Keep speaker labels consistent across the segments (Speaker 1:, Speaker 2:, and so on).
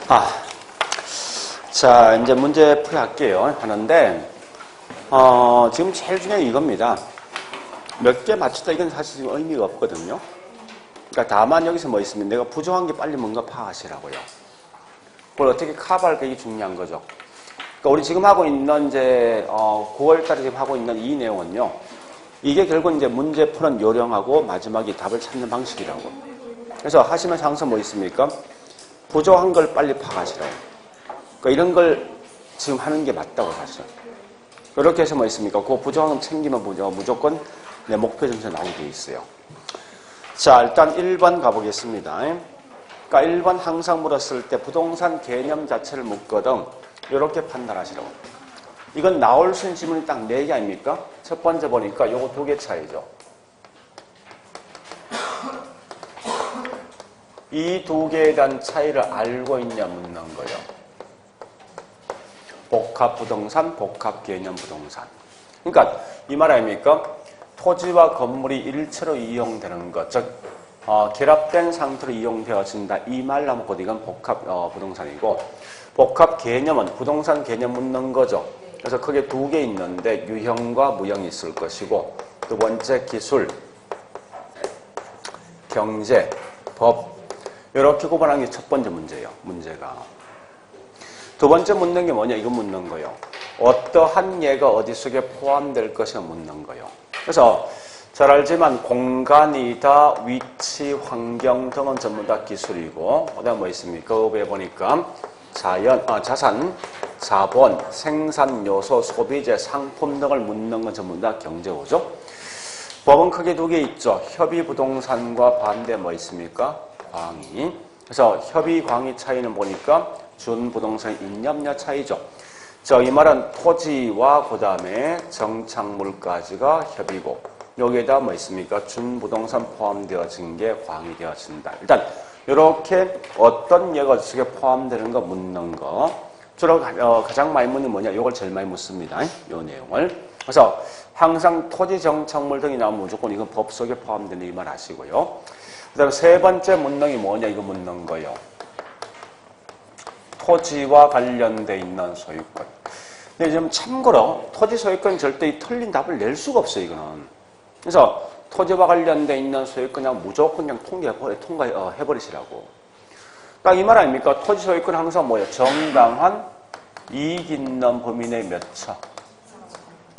Speaker 1: 아, 자, 이제 문제 풀이 할게요. 하는데, 지금 제일 중요한 게 이겁니다. 몇 개 맞추다 이건 사실 지금 의미가 없거든요. 그러니까 다만 여기서 뭐 있으면 내가 부정한 게 빨리 뭔가 파악하시라고요. 그걸 어떻게 커버할까 이게 중요한 거죠. 그러니까 우리 지금 하고 있는 이제, 9월달에 지금 하고 있는 이 내용은요. 이게 결국 이제 문제 푸는 요령하고 마지막에 답을 찾는 방식이라고. 그래서 하시면서 항상 뭐 있습니까? 부족한 걸 빨리 파악하시라고. 그러니까 이런 걸 지금 하는 게 맞다고 사실. 이렇게 해서 뭐 있습니까? 그 부족한 걸 챙기면 무조건 내 목표 점수에 나오게 돼 있어요. 자, 일단 1번 가보겠습니다. 그러니까 1번 항상 물었을 때 부동산 개념 자체를 묻거든 이렇게 판단하시라고. 이건 나올 수 있는 질문이 딱 4개 아닙니까? 첫 번째 보니까 요거 2개 차이죠. 이 2개에 대한 차이를 알고 있냐 묻는 거예요. 복합부동산, 복합개념부동산. 그러니까 이 말 아닙니까? 토지와 건물이 일체로 이용되는 것, 즉 결합된 상태로 이용되어진다. 이 말로 하면 곧 이건 복합부동산이고 복합개념은 부동산 개념 묻는 거죠. 그래서 크게 2개 있는데 유형과 무형이 있을 것이고 두 번째 기술, 경제, 법 이렇게 구분하는 게 첫 번째 문제예요. 문제가. 두 번째 묻는 게 뭐냐? 이거 묻는 거예요. 어떠한 예가 어디 속에 포함될 것이가 묻는 거예요. 그래서 잘 알지만 공간이다, 위치, 환경 등은 전부 다 기술이고 그다음 뭐 있습니까? 그 위에 보니까 자산, 자본, 생산 요소, 소비재, 상품 등을 묻는 건 전부 다 경제고죠. 법은 크게 2개 있죠. 협의부동산과 반대 뭐 있습니까? 광의. 그래서 협의 광의 차이는 보니까 준부동산 인접료 차이죠. 이 말은 토지와 그 다음에 정착물까지가 협의고 여기에다 뭐 있습니까? 준부동산 포함되어진 게 광의되어진다. 일단 이렇게 어떤 예가 어떻게 포함되는 거 묻는 거. 주로 가장 많이 묻는 게 뭐냐? 이걸 제일 많이 묻습니다. 이 내용을. 그래서 항상 토지 정착물 등이 나오면 무조건 이건 법 속에 포함되는 이 말 아시고요. 그 다음에 세 번째 묻는 게 뭐냐? 이거 묻는 거예요. 토지와 관련돼 있는 소유권. 근데 지금 참고로 토지 소유권 절대 틀린 답을 낼 수가 없어요, 이거는. 그래서 토지와 관련돼 있는 소유권 그냥 무조건 그냥 통과해버리시라고. 딱 이 말 아닙니까? 토지 소유권 항상 뭐예요? 정당한 이익 있는 범위 내 몇 차.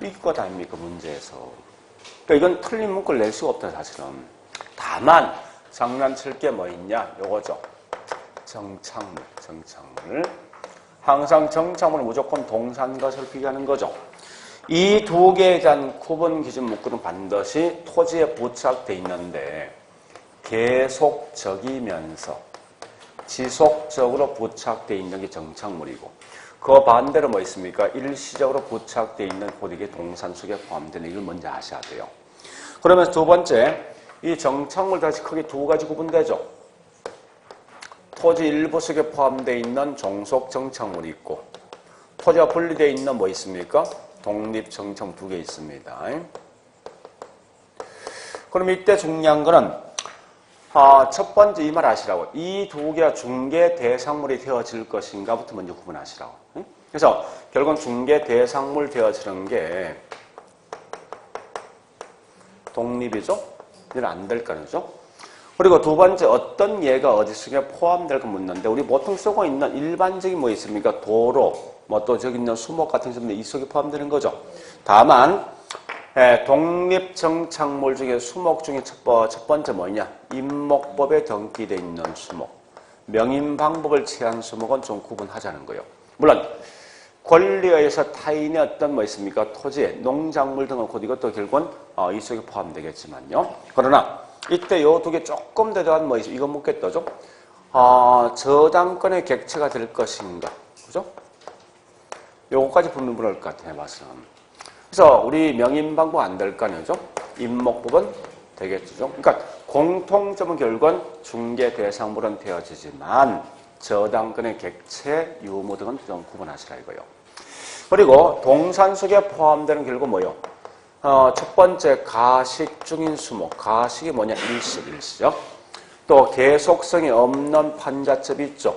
Speaker 1: 이것 아닙니까? 문제에서. 그러니까 이건 틀린 문구를 낼 수가 없다, 사실은. 다만 장난칠 게 뭐 있냐? 요거죠. 정착물. 항상 정착물은 무조건 동사인 설비하는 거죠. 이 2개에 대한 구분 기준 문구는 반드시 토지에 부착되어 있는데 계속적이면서 지속적으로 부착되어 있는 게 정착물이고 그 반대로 뭐 있습니까? 일시적으로 부착되어 있는 곧 이게 동산 속에 포함되는 이걸 먼저 아셔야 돼요. 그러면서 두 번째, 이 정착물 다시 크게 2가지 구분되죠. 토지 일부 속에 포함되어 있는 종속 정착물이 있고 토지와 분리되어 있는 뭐 있습니까? 독립 정착물 2개 있습니다. 그럼 이때 중요한 거는 첫 번째 이 말 아시라고. 이 2개가 중개 대상물이 되어질 것인가부터 먼저 구분하시라고. 그래서 결국은 중개 대상물 되어지는 게 독립이죠? 이건 안 될 거죠? 그리고 두 번째 어떤 예가 어디 속에 포함될까 묻는데 우리 보통 쓰고 있는 일반적인 뭐 있습니까? 도로, 뭐 또 저기 있는 수목 같은 것들 이 속에 포함되는 거죠. 다만 독립정착물 중에 수목 중에 첫 번째 뭐냐? 임목법에 등기되어 있는 수목. 명인방법을 취한 수목은 좀 구분하자는 거예요. 물론 권리에 의해서 타인의 어떤 뭐 있습니까? 토지, 농작물 등은 곧 이것도 결국은 이 속에 포함되겠지만요. 그러나 이때 요 2개 조금 더 더한 뭐 있어? 이거 묻겠다죠? 저당권의 객체가 될 것인가? 그죠? 요거까지 분분할 것 같아요, 말씀. 그래서 우리 명인방법 안 될 거 아니죠? 임목법은 되겠죠? 그러니까 공통점은 결국은 중개 대상물은 되어지지만 저당권의 객체, 유무 등은 좀 구분하시라 이거요. 그리고 동산 속에 포함되는 결국 뭐요? 첫 번째 가식 중인 수목. 가식이 뭐냐? 일시죠. 또 계속성이 없는 판자첩이 있죠.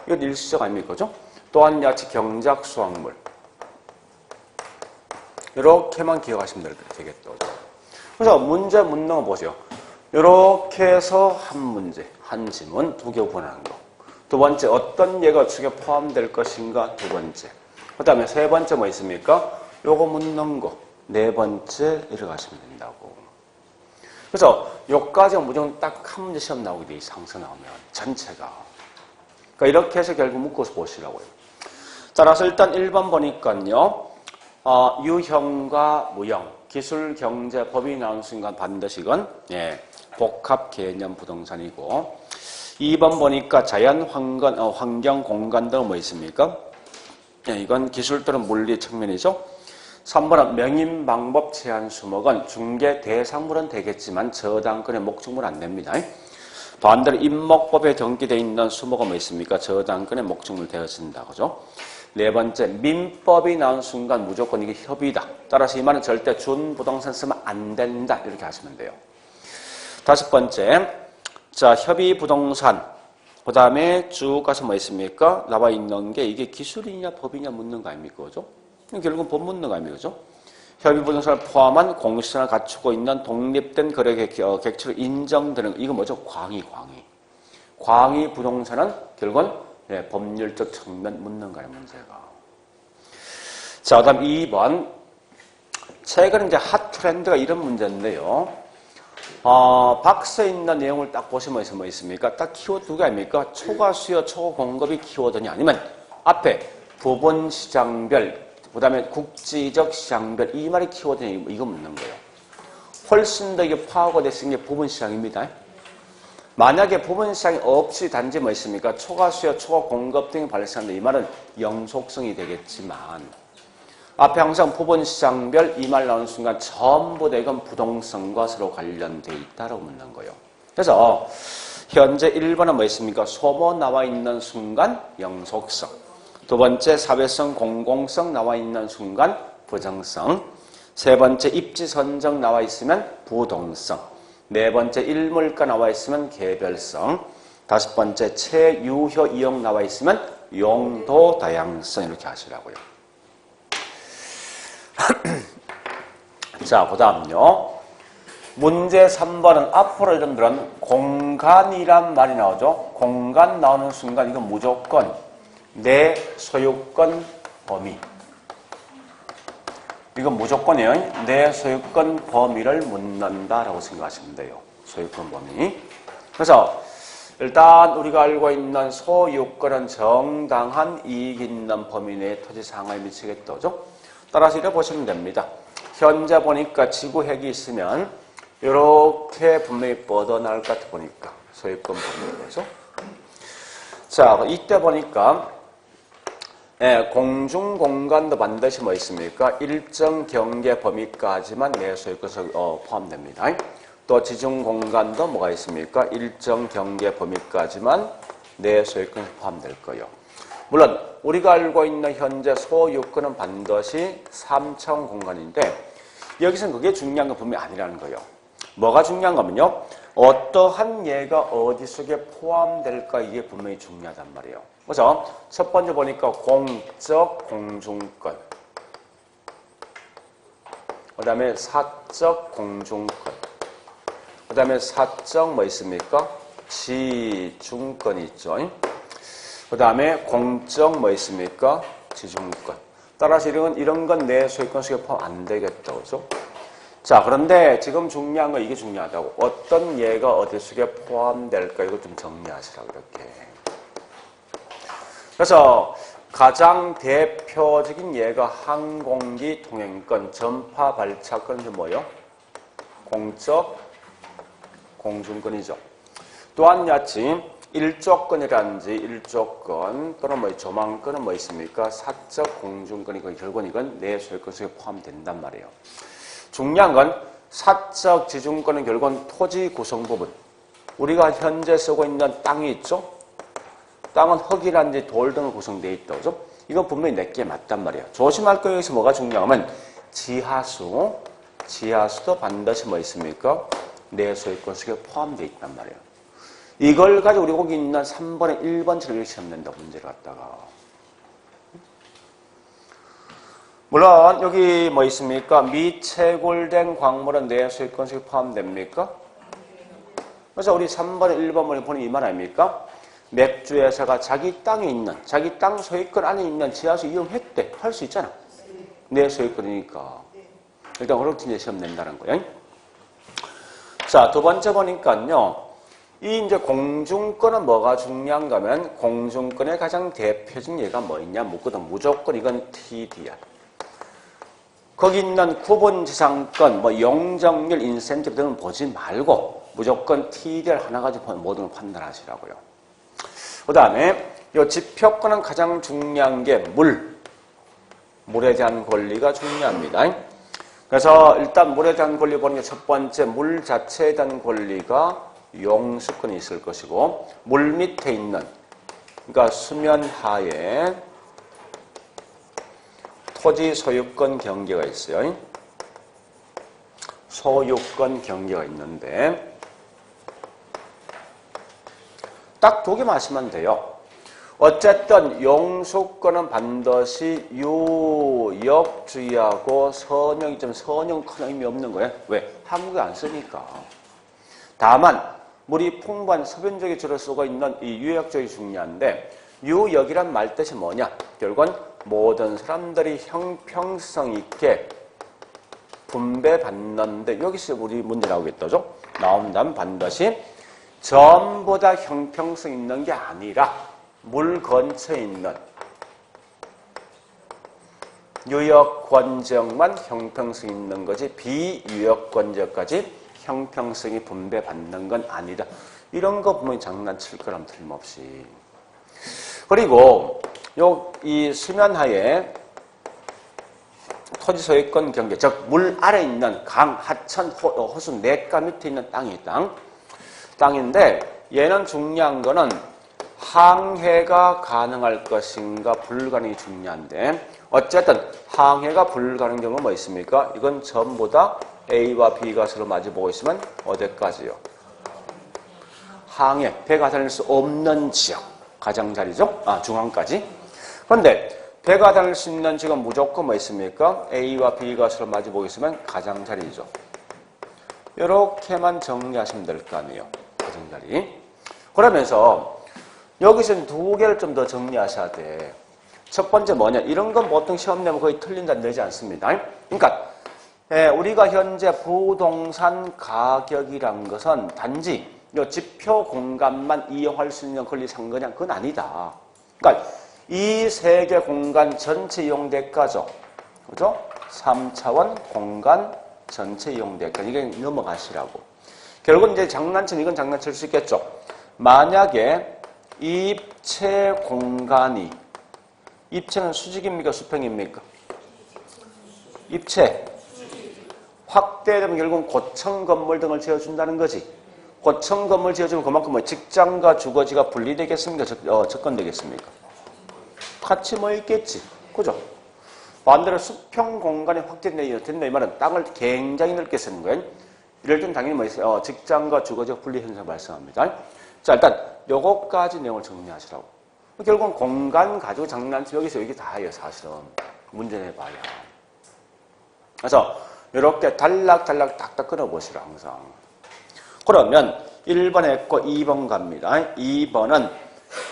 Speaker 1: 이건 일시적 아닙니까? 그죠? 또한 야채 경작 수확물. 이렇게만 기억하시면 되겠죠. 그래서 문제 묻는 거 보세요. 이렇게 해서 한 문제, 한 지문, 두 개 구분하는 거. 두 번째, 어떤 예가 축에 포함될 것인가? 두 번째. 그 다음에 세 번째 뭐 있습니까? 요거 묻는 거. 네 번째, 이렇게 가시면 된다고. 그래서 요까지 무조건 딱 한 문제 시험 나오게 돼, 상서 나오면. 전체가. 그러니까 이렇게 해서 결국 묶어서 보시라고요. 따라서 일단 1번 보니까요. 유형과 무형, 기술, 경제, 법이 나오는 순간 반드시 이건 복합 개념 부동산이고 2번 보니까 자연, 환경, 공간 등은 뭐 있습니까? 이건 기술 또는 물리 측면이죠. 3번은 명인, 방법, 제한, 수목은 중개, 대상물은 되겠지만 저당권의 목적물 안 됩니다. 반대로 임목법에 등기되어 있는 수목은 뭐 있습니까? 저당권의 목적물 되어진다. 그죠? 네 번째, 민법이 나온 순간 무조건 이게 협의다. 따라서 이 말은 절대 준부동산 쓰면 안 된다. 이렇게 하시면 돼요. 다섯 번째, 자, 협의부동산. 그 다음에 쭉 가서 뭐 있습니까? 나와 있는 게 이게 기술이냐 법이냐 묻는 거 아닙니까? 그죠? 결국은 법 묻는 거 아닙니까? 그죠? 협의부동산을 포함한 공시성을 갖추고 있는 독립된 거래 객체로 인정되는 거. 이거 뭐죠? 광의. 광의 부동산은 결국은 법률적 측면 묻는 거예요, 문제가. 자, 그 다음 2번. 최근에 이제 핫 트렌드가 이런 문제인데요. 박스에 있는 내용을 딱 보시면 뭐 있습니까? 딱 키워드 두 개 아닙니까? 초과 수요, 초과 공급이 키워드냐, 아니면 앞에 부분 시장별, 그 다음에 국지적 시장별, 이 말이 키워드냐, 이거 묻는 거예요. 훨씬 더 이게 파악가 됐은 게 부분 시장입니다. 만약에 부분 시장이 없이 단지 뭐 있습니까? 초과 수요, 초과 공급 등이 발생한다. 이 말은 영속성이 되겠지만 앞에 항상 부분 시장별 이 말 나오는 순간 전부 다 이건 부동산과 서로 관련돼 있다라고 묻는 거예요. 그래서 현재 1번은 뭐 있습니까? 소모 나와 있는 순간 영속성. 두 번째 사회성, 공공성 나와 있는 순간 부정성. 세 번째 입지 선정 나와 있으면 부동성. 네 번째 일물가 나와 있으면 개별성. 다섯 번째 체유효 이용 나와 있으면 용도 다양성. 이렇게 하시라고요. 자, 그 다음요. 문제 3번은 앞으로 여러분들은 공간이란 말이 나오죠. 공간 나오는 순간 이건 무조건 내 소유권 범위. 이건 무조건이에요. 내 소유권 범위를 묻는다라고 생각하시면 돼요. 소유권 범위. 그래서 일단 우리가 알고 있는 소유권은 정당한 이익 있는 범위 내에 토지 상하에 미치겠죠. 따라서 이렇게 보시면 됩니다. 현재 보니까 지구 핵이 있으면 이렇게 분명히 뻗어나올 것 같아 보니까 소유권 범위인 거죠. 자, 이때 보니까 공중공간도 반드시 뭐 있습니까? 일정 경계 범위까지만 내 소유권이 포함됩니다. 또 지중공간도 뭐가 있습니까? 일정 경계 범위까지만 내 소유권이 포함될 거예요. 물론 우리가 알고 있는 현재 소유권은 반드시 3차원 공간인데 여기서는 그게 중요한 건 분명히 아니라는 거예요. 뭐가 중요한 거면요. 어떠한 예가 어디 속에 포함될까 이게 분명히 중요하단 말이에요. 그래서 첫 번째 보니까 공적 공중권, 그 다음에 사적 공중권, 그 다음에 사적 뭐 있습니까? 지중권이 있죠. 그 다음에 공적 뭐 있습니까? 지중권. 따라서 이런 건 내 소유권 속에 포함 안 되겠다. 그죠? 자, 그런데 지금 중요한 건 이게 중요하다고. 어떤 예가 어디 속에 포함될까? 이거 좀 정리하시라고, 이렇게. 그래서 가장 대표적인 예가 항공기 통행권, 전파 발차권, 좀 뭐요? 공적 공중권이죠. 또한 야치 일조권이라든지 일조권 또는 뭐 조망권은 뭐 있습니까? 사적 공중권이고 결국은 이건 내 소유권 속에 포함된단 말이에요. 중요한 건 사적 지중권은 결국은 토지 구성 부분. 우리가 현재 쓰고 있는 땅이 있죠? 땅은 흙이라든지 돌 등으로 구성되어 있다. 그죠? 이건 분명히 내게 맞단 말이에요. 조심할 거 여기서 뭐가 중요하면 지하수도 반드시 뭐 있습니까? 내 소유권 속에 포함되어 있단 말이에요. 이걸 가지고 우리 거기 있는 3번에 1번처럼 이렇게 시험 낸다, 문제를 갖다가. 물론 여기 뭐 있습니까? 미채굴된 광물은 내수익권식이 포함됩니까? 그래서 우리 3번에 1번을 보니 이 말 아닙니까? 맥주 회사가 자기 땅에 있는, 자기 땅 소유권 안에 있는 지하수 이용했대. 할 수 있잖아. 내 소유권이니까. 일단 그렇게 이제 시험 낸다는 거예요. 자, 두 번째 보니까요. 이 이제 공중권은 뭐가 중요한가 하면 공중권의 가장 대표적인 예가 뭐 있냐? 묻거든. 무조건 이건 TDR. 거기 있는 구분지상권, 뭐 영정률, 인센티브 등은 보지 말고 무조건 TDR 하나 가지고 모든 걸 판단하시라고요. 그 다음에 이 지표권은 가장 중요한 게 물에 대한 권리가 중요합니다. 그래서 일단 물에 대한 권리 보는 게 첫 번째, 물 자체에 대한 권리가 용수권이 있을 것이고, 물 밑에 있는, 그러니까 수면 하에 토지 소유권 경계가 있어요. 소유권 경계가 있는데 딱 두 개만 하시면 돼요. 어쨌든 용수권은 반드시 유역주의하고 선형이 좀 선형 큰 의미 없는 거예요. 왜? 한국에 안 쓰니까. 다만 물이 풍부한 서변적에 주로 쓰고 있는 이 유역주의 중요한데 유역이란 말 뜻이 뭐냐? 결국은 모든 사람들이 형평성 있게 분배받는데 여기서 우리 문제 나오겠다죠? 나온다면 반드시 전부 다 형평성 있는 게 아니라 물 근처에 있는 유역권적만 형평성 있는 거지 비유역권적까지 형평성이 분배받는 건 아니다. 이런 거 보면 장난칠 거람 틀림없이. 그리고 이 수면하에 토지 소유권 경계, 즉 물 아래 있는 강, 하천, 호수, 냇가 밑에 있는 땅인데 얘는 중요한 거는 항해가 가능할 것인가 불가능이 중요한데 어쨌든 항해가 불가능한 경우는 뭐 있습니까? 이건 전부 다 A와 B가 서로 마주보고 있으면 어디까지요? 항해, 배가 다닐 수 없는 지역, 가장자리죠? 중앙까지. 그런데 배가 다닐 수 있는 지역은 무조건 뭐 있습니까? A와 B가 서로 마주보고 있으면 가장자리죠. 이렇게만 정리하시면 될 거 아니에요. 가장자리. 그러면서 여기서는 두 개를 좀 더 정리하셔야 돼. 첫 번째 뭐냐? 이런 건 보통 시험 내면 거의 틀린다 내지 않습니다. 그러니까 우리가 현재 부동산 가격이란 것은 단지 이 지표 공간만 이용할 수 있는 권리 상거냐? 그건 아니다. 그러니까 이 세 개 공간 전체 이용 대가죠. 그죠? 3차원 공간 전체 이용 대가. 이게 넘어가시라고. 결국은 이제 이건 장난칠 수 있겠죠. 만약에 입체 공간이, 입체는 수직입니까? 수평입니까? 입체. 확대되면 결국은 고층 건물 등을 지어준다는 거지. 고층 건물 지어주면 그만큼 뭐 직장과 주거지가 분리되겠습니까? 접근되겠습니까? 같이 뭐 있겠지. 그죠? 반대로 수평 공간이 확대된다 이 말은 땅을 굉장히 넓게 쓰는 거예요. 이럴 땐 당연히 뭐 있어요? 직장과 주거지가 분리 현상 발생합니다. 자, 일단 요거까지 내용을 정리하시라고. 결국은 공간 가지고 장난치 여기서 여기 다예요, 사실은. 문제 내봐야. 그래서 이렇게 달락달락 딱딱 끊어보시라, 항상. 그러면 1번 했고 2번 갑니다. 2번은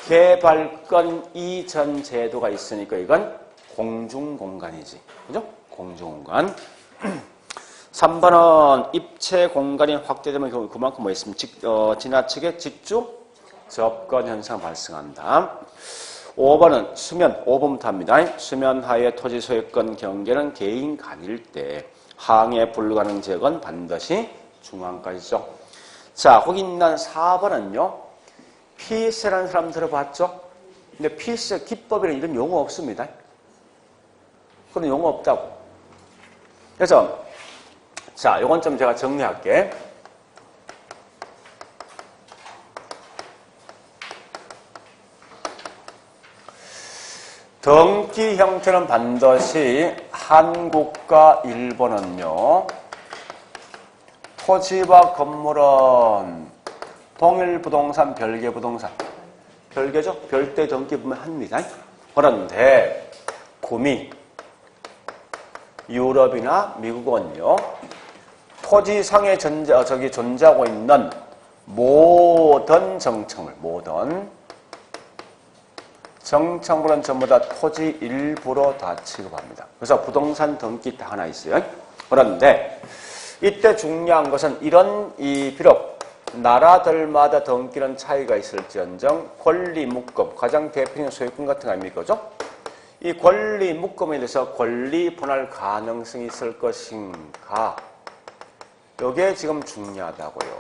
Speaker 1: 개발권 이전 제도가 있으니까 이건 공중공간이지. 그죠? 공중공간. 3번은 입체 공간이 확대되면 그만큼 뭐 있으면 지나치게 직주 접근 현상 발생한다. 5번은 수면, 5번부터 합니다. 수면 하에 토지 소유권 경계는 개인 간일 때 항해 불가능 지역은 반드시 중앙까지죠. 자, 거기 있는 4번은요. 피세라는 사람 들어봤죠? 근데 피세 기법이라는 이런 용어 없습니다. 그런 용어 없다고. 그래서 자, 요건 좀 제가 정리할게. 등기 형태는 반드시 한국과 일본은요. 토지와 건물은 동일 부동산, 별개 부동산. 별개죠? 별도의 등기 보면 합니다. 그런데 구미, 유럽이나 미국은요, 토지상에 존재하고 있는 모든 정청물은 전부 다 토지 일부로 다 취급합니다. 그래서 부동산 등기 다 하나 있어요. 그런데 이때 중요한 것은 비록 나라들마다 등기는 차이가 있을지언정 권리 묶음, 가장 대표적인 소유권 같은 거 아닙니까? 그죠? 이 권리 묶음에 대해서 권리 분할 가능성이 있을 것인가? 이게 지금 중요하다고요.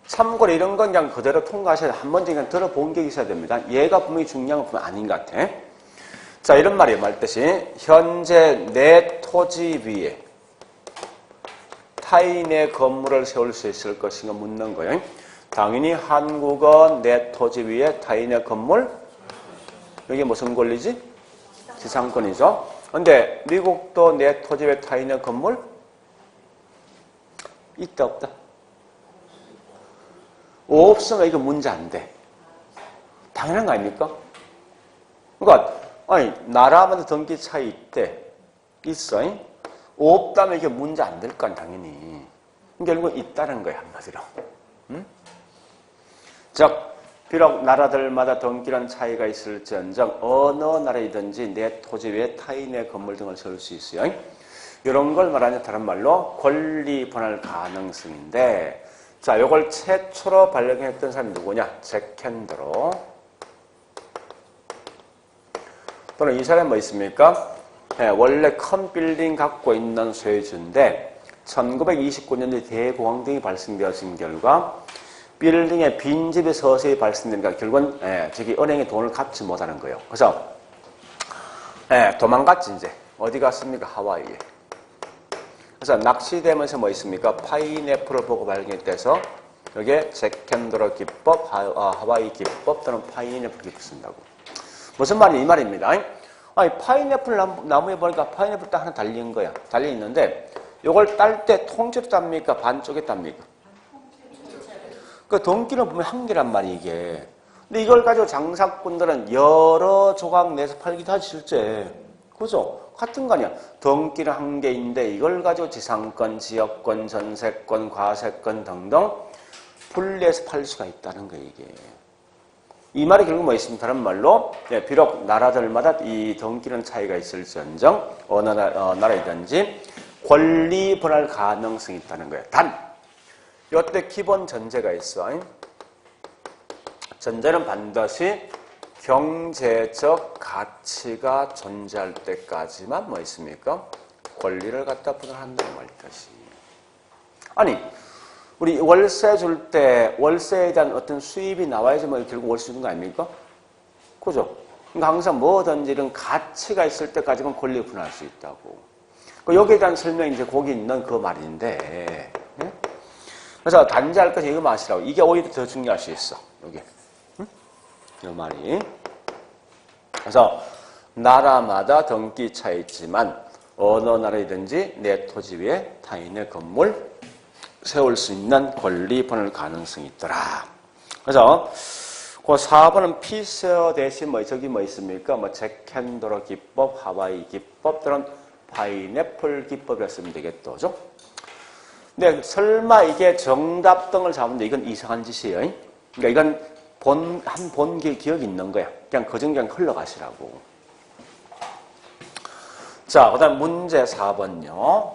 Speaker 1: 참고로 이런 건 그냥 그대로 통과하셔야 돼. 한 번쯤 그냥 들어본 게 있어야 됩니다. 얘가 분명히 중요한 건 아닌 것 같아. 자, 이런 말이에요. 말뜻이 현재 내 토지 위에 타인의 건물을 세울 수 있을 것인가 묻는 거예요. 당연히 한국은 내 토지 위에 타인의 건물? 이게 무슨 권리지? 지상권이죠. 근데 미국도 내 토지 위에 타인의 건물? 있다 없다? 없으면 이거 문제 안 돼. 당연한 거 아닙니까? 그러니까 나라마다 등기 차이 있어. 없다면 이게 문제 안 될 거 아니야, 당연히. 결국은 있다는 거야, 한마디로. 즉, 비록 나라들마다 등기란 차이가 있을지언정 어느 나라이든지 내 토지 위에 타인의 건물 등을 세울 수 있어요. 이런 걸 말하는 다른 말로 권리 분할 가능성인데, 자, 요걸 최초로 발견했던 사람이 누구냐? 잭 캔드로. 또는 이 사람이 뭐 있습니까? 네, 원래 큰 빌딩 갖고 있는 소유주인데 1929년에 대공황등이 발생되어진 결과 빌딩에 빈집이 서서히 발생되니까 결국은 저기 은행에 돈을 갚지 못하는 거예요. 그래서 도망갔지 이제. 어디 갔습니까? 하와이에. 그래서 낚시되면서 뭐 있습니까? 파인애플을 보고 발견돼서 여기에 잭 캔드로 기법, 하와이 기법 또는 파인애플 기법 쓴다고. 무슨 말이 이 말입니다. 파인애플 나무에 보니까 파인애플 딱 하나 달린 거야. 달려 있는데 이걸 딸 때 통째로 땁니까? 반쪽에 땁니까? 그 등기는 보면 한 개란 말이 이게. 근데 이걸 가지고 장사꾼들은 여러 조각 내서 팔기도 하지 실제. 그죠? 같은 거 아니야. 등기는 한 개인데 이걸 가지고 지상권, 지역권, 전세권, 과세권 등등 분리해서 팔 수가 있다는 거예요, 이게. 이 말이 결국 뭐 있습니까? 다른 말로 비록 나라들마다 이 등기는 차이가 있을지언정 어느 나라이든지 권리 분할 가능성이 있다는 거예요. 단 이때 기본 전제가 있어. 전제는 반드시 경제적 가치가 존재할 때까지만 뭐 있습니까? 권리를 갖다 분할한다는 말뜻이. 아니 우리 월세 줄 때 월세에 대한 어떤 수입이 나와야지 뭐 결국 월세 주는 거 아닙니까? 그죠? 그러니까 항상 뭐든지 이런 가치가 있을 때까지만 권리 분할할 수 있다고. 여기에 대한 설명이 이제 거기 있는 그 말인데. 네? 그래서 단지할 것이 이거 마시라고. 이게 오히려 더 중요할 수 있어. 여기. 이 말이. 그래서 나라마다 등기 차이 있지만 어느 나라이든지 내 토지 위에 타인의 건물 세울 수 있는 권리 분할 가능성이 있더라. 그래서 그 4번은 피서 대신 저기 뭐 있습니까? 잭 캔드로 기법, 하와이 기법 또는 파인애플 기법이라 쓰면 되겠죠. 그죠? 근데 설마 이게 정답 등을 잡는데 이건 이상한 짓이에요. 그러니까 이건 본 기억이 있는 거야. 그냥 그정 그냥 흘러가시라고. 자, 그 다음 문제 4번요.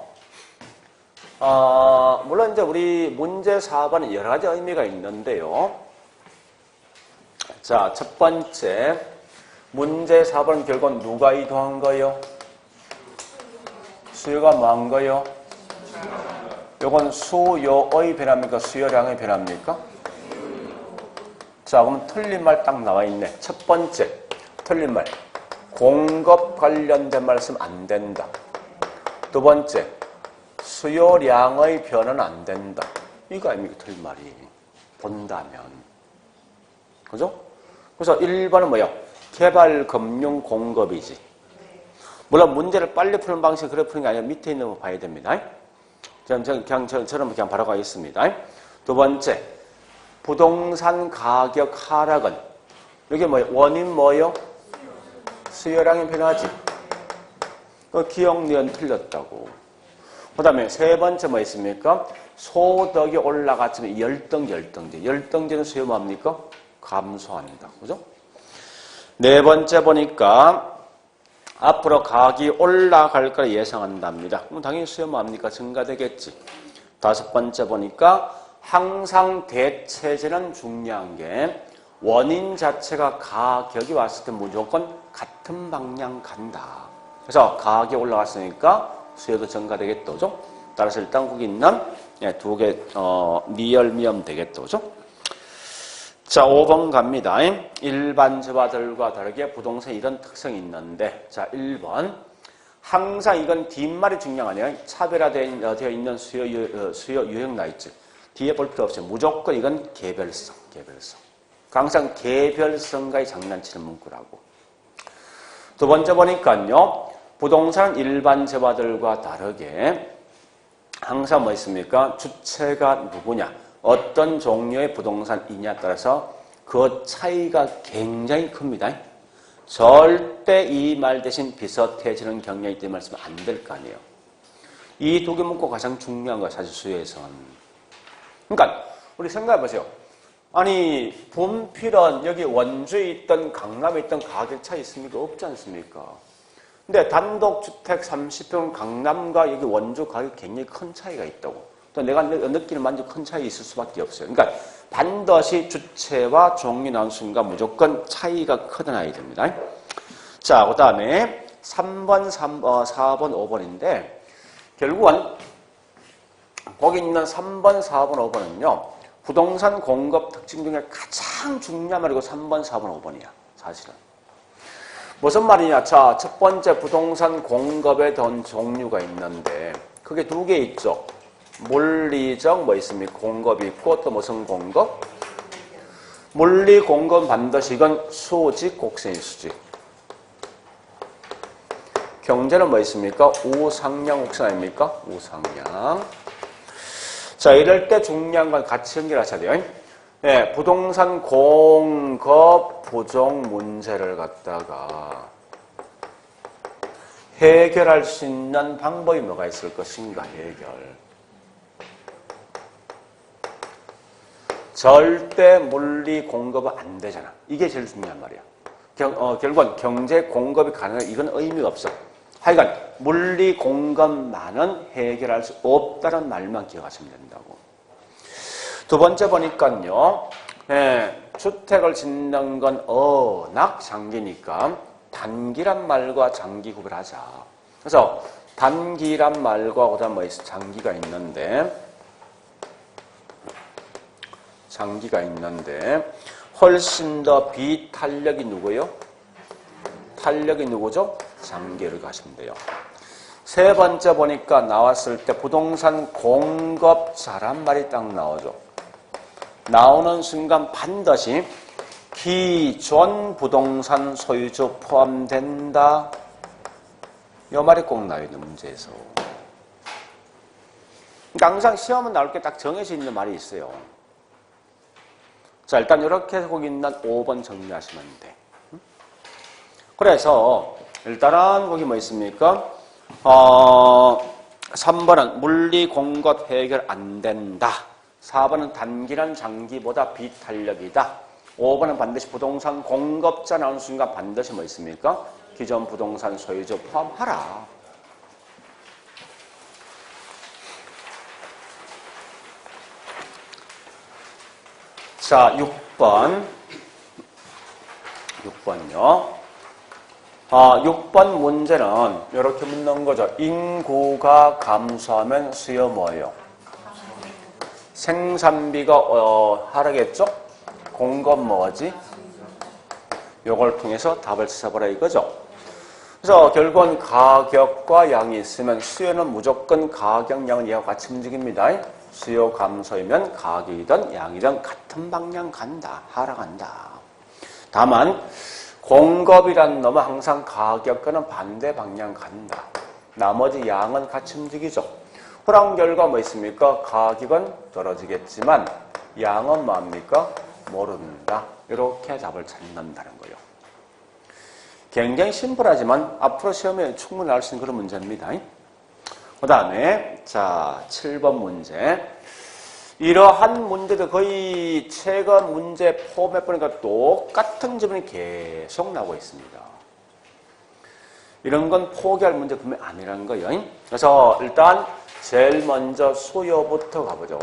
Speaker 1: 물론 이제 우리 문제 4번은 여러 가지 의미가 있는데요. 자, 첫 번째. 문제 4번은 결국은 누가 이동한 거요? 수요가 뭐한 거요? 요건 수요의 변화입니까? 수요량의 변화입니까? 자, 그러면 틀린 말 딱 나와 있네. 첫 번째, 틀린 말. 공급 관련된 말 쓰면 안 된다. 두 번째, 수요량의 변화는 안 된다. 이거 아닙니까? 틀린 말이. 본다면. 그죠? 그래서 1번은 뭐야? 개발 금융 공급이지. 물론 문제를 빨리 푸는 방식이 그래 푸는 게 아니라 밑에 있는 거 봐야 됩니다. 저는 그냥 바로 가겠습니다. 두 번째, 부동산 가격 하락은 이게 뭐예요? 원인 뭐예요? 수요량이 변하지. 그 기억 니은 틀렸다고. 그 다음에 세 번째 뭐 있습니까? 소득이 올라갔지만 열등제는 수요 뭡니까? 감소한다. 그죠? 네 번째 보니까 앞으로 가격이 올라갈 걸 예상한답니다. 그럼 당연히 수요 뭡니까? 증가되겠지. 다섯 번째 보니까 항상 대체제는 중요한 게 원인 자체가 가격이 왔을 때 무조건 같은 방향 간다. 그래서 가격이 올라갔으니까 수요도 증가되겠다. 그죠? 따라서 일단 거기 있는 두 개 니얼미엄 되겠다. 그죠? 자, 5번 갑니다. 일반 저자들과 다르게 부동산에 이런 특성이 있는데, 자, 1번. 항상 이건 뒷말이 중요한 게 아니에요. 차별화되어 있는 수요 유형 나있지. 뒤에 볼 필요 없어요. 무조건 이건 개별성. 항상 개별성과의 장난치는 문구라고. 두 번째 보니까요. 부동산은 일반 재화들과 다르게 항상 뭐 있습니까? 주체가 누구냐, 어떤 종류의 부동산이냐에 따라서 그 차이가 굉장히 큽니다. 절대 이 말 대신 비슷해지는 경향이 있다는 말씀은 안 될 거 아니에요. 이 두 개 문구가 가장 중요한 거예요. 사실 수요에선. 그러니까 우리 생각해 보세요. 아니 분필은 여기 원주에 있던 강남에 있던 가격 차이 있습니까? 없지 않습니까? 근데 단독주택 30평 강남과 여기 원주 가격 굉장히 큰 차이가 있다고. 또 내가 느끼는 완전 큰 차이 있을 수밖에 없어요. 그러니까 반드시 주체와 종류 나온 순간 무조건 차이가 크다는 됩니다. 자, 그 다음에 3번, 4번, 5번인데 결국은 거기 있는 3번, 4번, 5번은요. 부동산 공급 특징 중에 가장 중요한 말이고 3번, 4번, 5번이야. 사실은. 무슨 말이냐? 자, 첫 번째 부동산 공급에 던 종류가 있는데 그게 두 개 있죠. 물리적 뭐 있습니까? 공급이 있고 또 무슨 공급? 물리 공급은 반드시 이건 수직, 곡선이 수직. 경제는 뭐 있습니까? 우상향 곡선 아닙니까? 우상향. 자, 이럴 때 중요한 건 같이 연결하셔야 돼요. 네, 부동산 공급 부족 문제를 갖다가 해결할 수 있는 방법이 뭐가 있을 것인가, 해결. 절대 물리 공급은 안 되잖아. 이게 제일 중요한 말이야. 결국은 경제 공급이 가능한 이건 의미가 없어. 하여간 물리 공급만은 해결할 수 없다는 말만 기억하시면 된다고. 두 번째 보니까요. 주택을 짓는 건 워낙 장기니까 단기란 말과 장기 구별하자. 그래서 단기란 말과 그다음 뭐 있어? 장기가 있는데 훨씬 더 비탄력이 누구예요? 탄력이 누구죠? 장기를 가시면 돼요. 세 번째 보니까 나왔을 때 부동산 공급자란 말이 딱 나오죠. 나오는 순간 반드시 기존 부동산 소유주 포함된다. 이 말이 꼭 나와요, 문제에서. 그러니까 항상 시험은 나올 게 딱 정해져 있는 말이 있어요. 자, 일단 이렇게 해서 거기 있는 5번 정리하시면 돼. 그래서 일단은 거기 뭐 있습니까? 3번은 물리 공급 해결 안 된다. 4번은 단기란 장기보다 비탄력이다. 5번은 반드시 부동산 공급자 나오는 순간 반드시 뭐 있습니까? 기존 부동산 소유주 포함하라. 자, 6번요. 6번 문제는 이렇게 묻는 거죠. 인구가 감소하면 수요 뭐예요? 생산비가 하락했죠? 공급 뭐지? 요걸 통해서 답을 찾아보라 이거죠. 그래서 결국은 가격과 양이 있으면 수요는 무조건 가격, 양은 얘와 같이 움직입니다. 수요 감소이면 가격이든 양이든 같은 방향 간다. 하락한다. 다만 공급이란 놈은 항상 가격과는 반대 방향 간다. 나머지 양은 같이 움직이죠. 그런 결과 뭐 있습니까? 가격은 떨어지겠지만 양은 뭐합니까? 모른다. 이렇게 답을 찾는다는 거예요. 굉장히 심플하지만 앞으로 시험에 충분히 알 수 있는 그런 문제입니다. 그 다음에 자 7번 문제. 이러한 문제도 거의 최근 문제 포맷 보니까 똑같은 지문이 계속 나오고 있습니다. 이런 건 포기할 문제 분명히 아니라는 거예요. 그래서 일단 제일 먼저 수요부터 가보죠.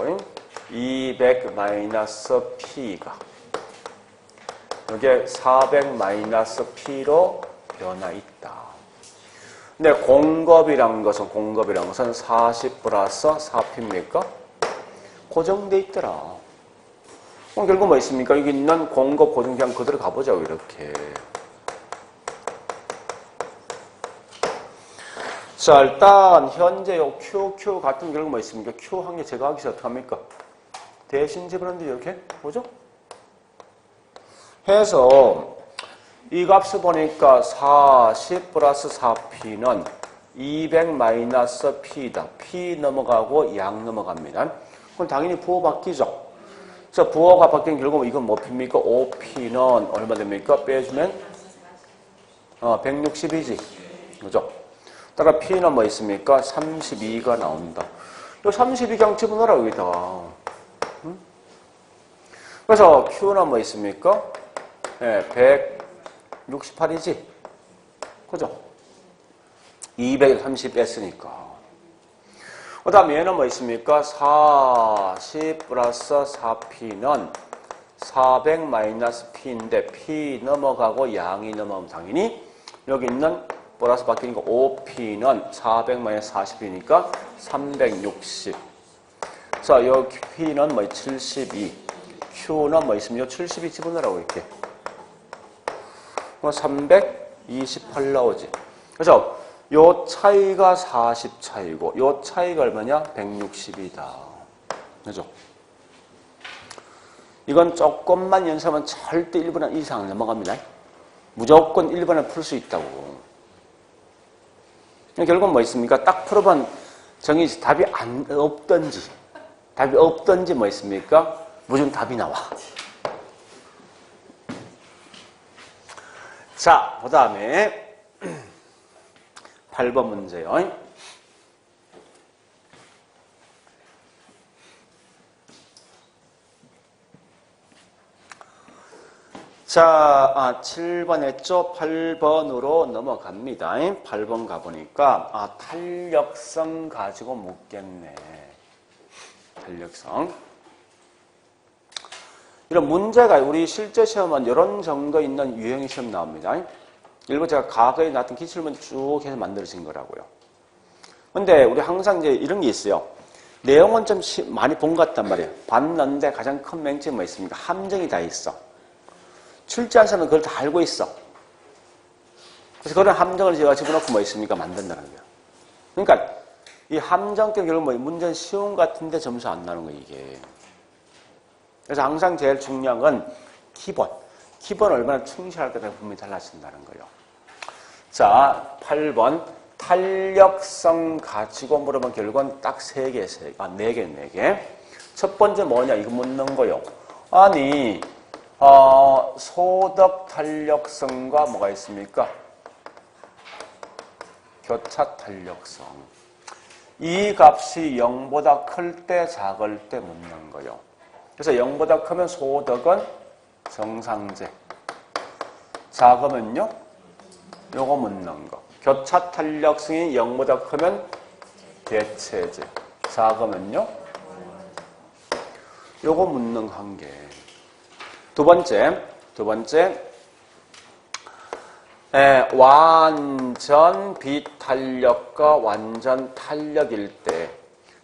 Speaker 1: 200-P가 이게 400-P로 변화 있다. 근데 공급이란 것은 40 플러스 4P입니까? 고정돼 있더라. 그럼 결국 뭐 있습니까? 여기 있는 공급 고정 그냥 그대로 가보자고 이렇게. 자 일단 현재 요 QQ 같은 결국 뭐 있습니까? Q 한 개 제거하기 위해서 어떻게 합니까? 대신 집어넣는데 이렇게 보죠? 해서 이 값을 보니까 40 플러스 4P는 200 P다. P 넘어가고 양 넘어갑니다. 그럼 당연히 부호 바뀌죠. 그래서 부호가 바뀐 결국 이건 뭐 P입니까? 5P는 얼마 됩니까? 빼주면 160이지. 그죠? 따라 P는 뭐 있습니까? 32가 나온다. 이 32 그냥 집어넣어라 여기다. 응? 그래서 Q는 뭐 있습니까? 네, 168이지. 그죠? 230 뺐으니까. 그 다음 얘는 뭐 있습니까? 40 플러스 4P는 400 P인데 P 넘어가고 양이 넘어가면 당연히 여기 있는 플러스 바뀌니까 5P는 400 40이니까 360. 자, 여기 P는 뭐 72. Q는 뭐 있습니까? 72 집어넣으라고 이렇게. 328 나오지. 그래서 요 차이가 40 차이고 요 차이가 얼마냐? 160이다. 그죠? 이건 조금만 연습하면 절대 1번 이상 넘어갑니다. 무조건 1번을 풀 수 있다고. 결국 뭐 있습니까? 딱 풀어본 정의 답이 없던지 뭐 있습니까? 무조건 답이 나와. 자, 그 다음에 8번 문제요. 자, 7번 했죠? 8번으로 넘어갑니다. 8번 가보니까 탄력성 가지고 묻겠네. 탄력성. 이런 문제가 우리 실제 시험은 이런 정도 있는 유형 시험 나옵니다. 일부 제가 과거에 나왔던 기출문제 쭉 해서 만들어진 거라고요. 근데 우리 항상 이제 이런 게 있어요. 내용은 좀 많이 본 것 같단 말이에요. 봤는데 가장 큰 맹점이 뭐 있습니까? 함정이 다 있어. 출제한 사람은 그걸 다 알고 있어. 그래서 그런 함정을 제가 집어넣고 뭐 있습니까? 만든다는 거예요. 그러니까 이 함정 때문에 결국 뭐 문제는 쉬운 것 같은데 점수 안 나는 거예요, 이게. 그래서 항상 제일 중요한 건 기본. 기본 얼마나 충실할 거냐에 분명히 달라진다는 거예요. 자, 8번. 탄력성 가지고 물어본 결과는 딱 3개, 4개. 첫 번째 뭐냐? 이거 묻는 거요. 아니, 소득 탄력성과 뭐가 있습니까? 교차 탄력성. 이 값이 0보다 클 때, 작을 때 묻는 거요. 그래서 0보다 크면 소득은 정상제. 작으면요? 요거 묻는 거. 교차 탄력성이 0보다 크면 대체제. 작으면요? 요거 묻는 관계. 두 번째. 완전 비탄력과 완전 탄력일 때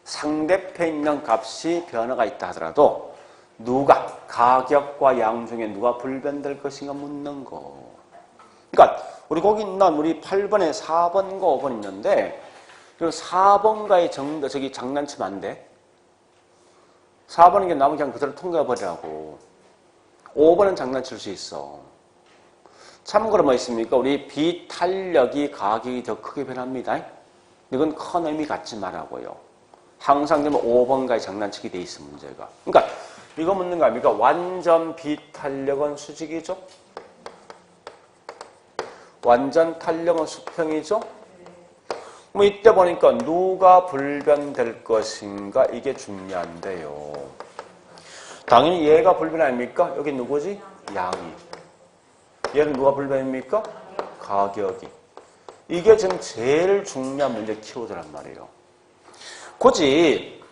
Speaker 1: 상대편에 있는 값이 변화가 있다 하더라도 누가 가격과 양 중에 누가 불변될 것인가 묻는 거. 그러니까 우리 거기 있는 우리 8번에 4번과 5번 있는데 그 4번과의 저기 장난치면 안 돼. 4번은 게 나무 그냥 그대로 통과해버리라고. 5번은 장난칠 수 있어. 참고로 뭐 있습니까? 우리 비탄력이 가격이 더 크게 변합니다. 이건 큰 의미 갖지 말라고요. 항상 되면 5번까지 장난치게 돼 있어 문제가. 그러니까 이거 묻는 거 아닙니까? 완전 비탄력은 수직이죠. 완전 탄력은 수평이죠. 뭐 이때 보니까 누가 불변될 것인가 이게 중요한데요. 당연히 얘가 불변 아닙니까? 여기 누구지? 양이. 얘는 누가 불변입니까? 가격이. 이게 지금 제일 중요한 문제 키워드란 말이에요. 굳이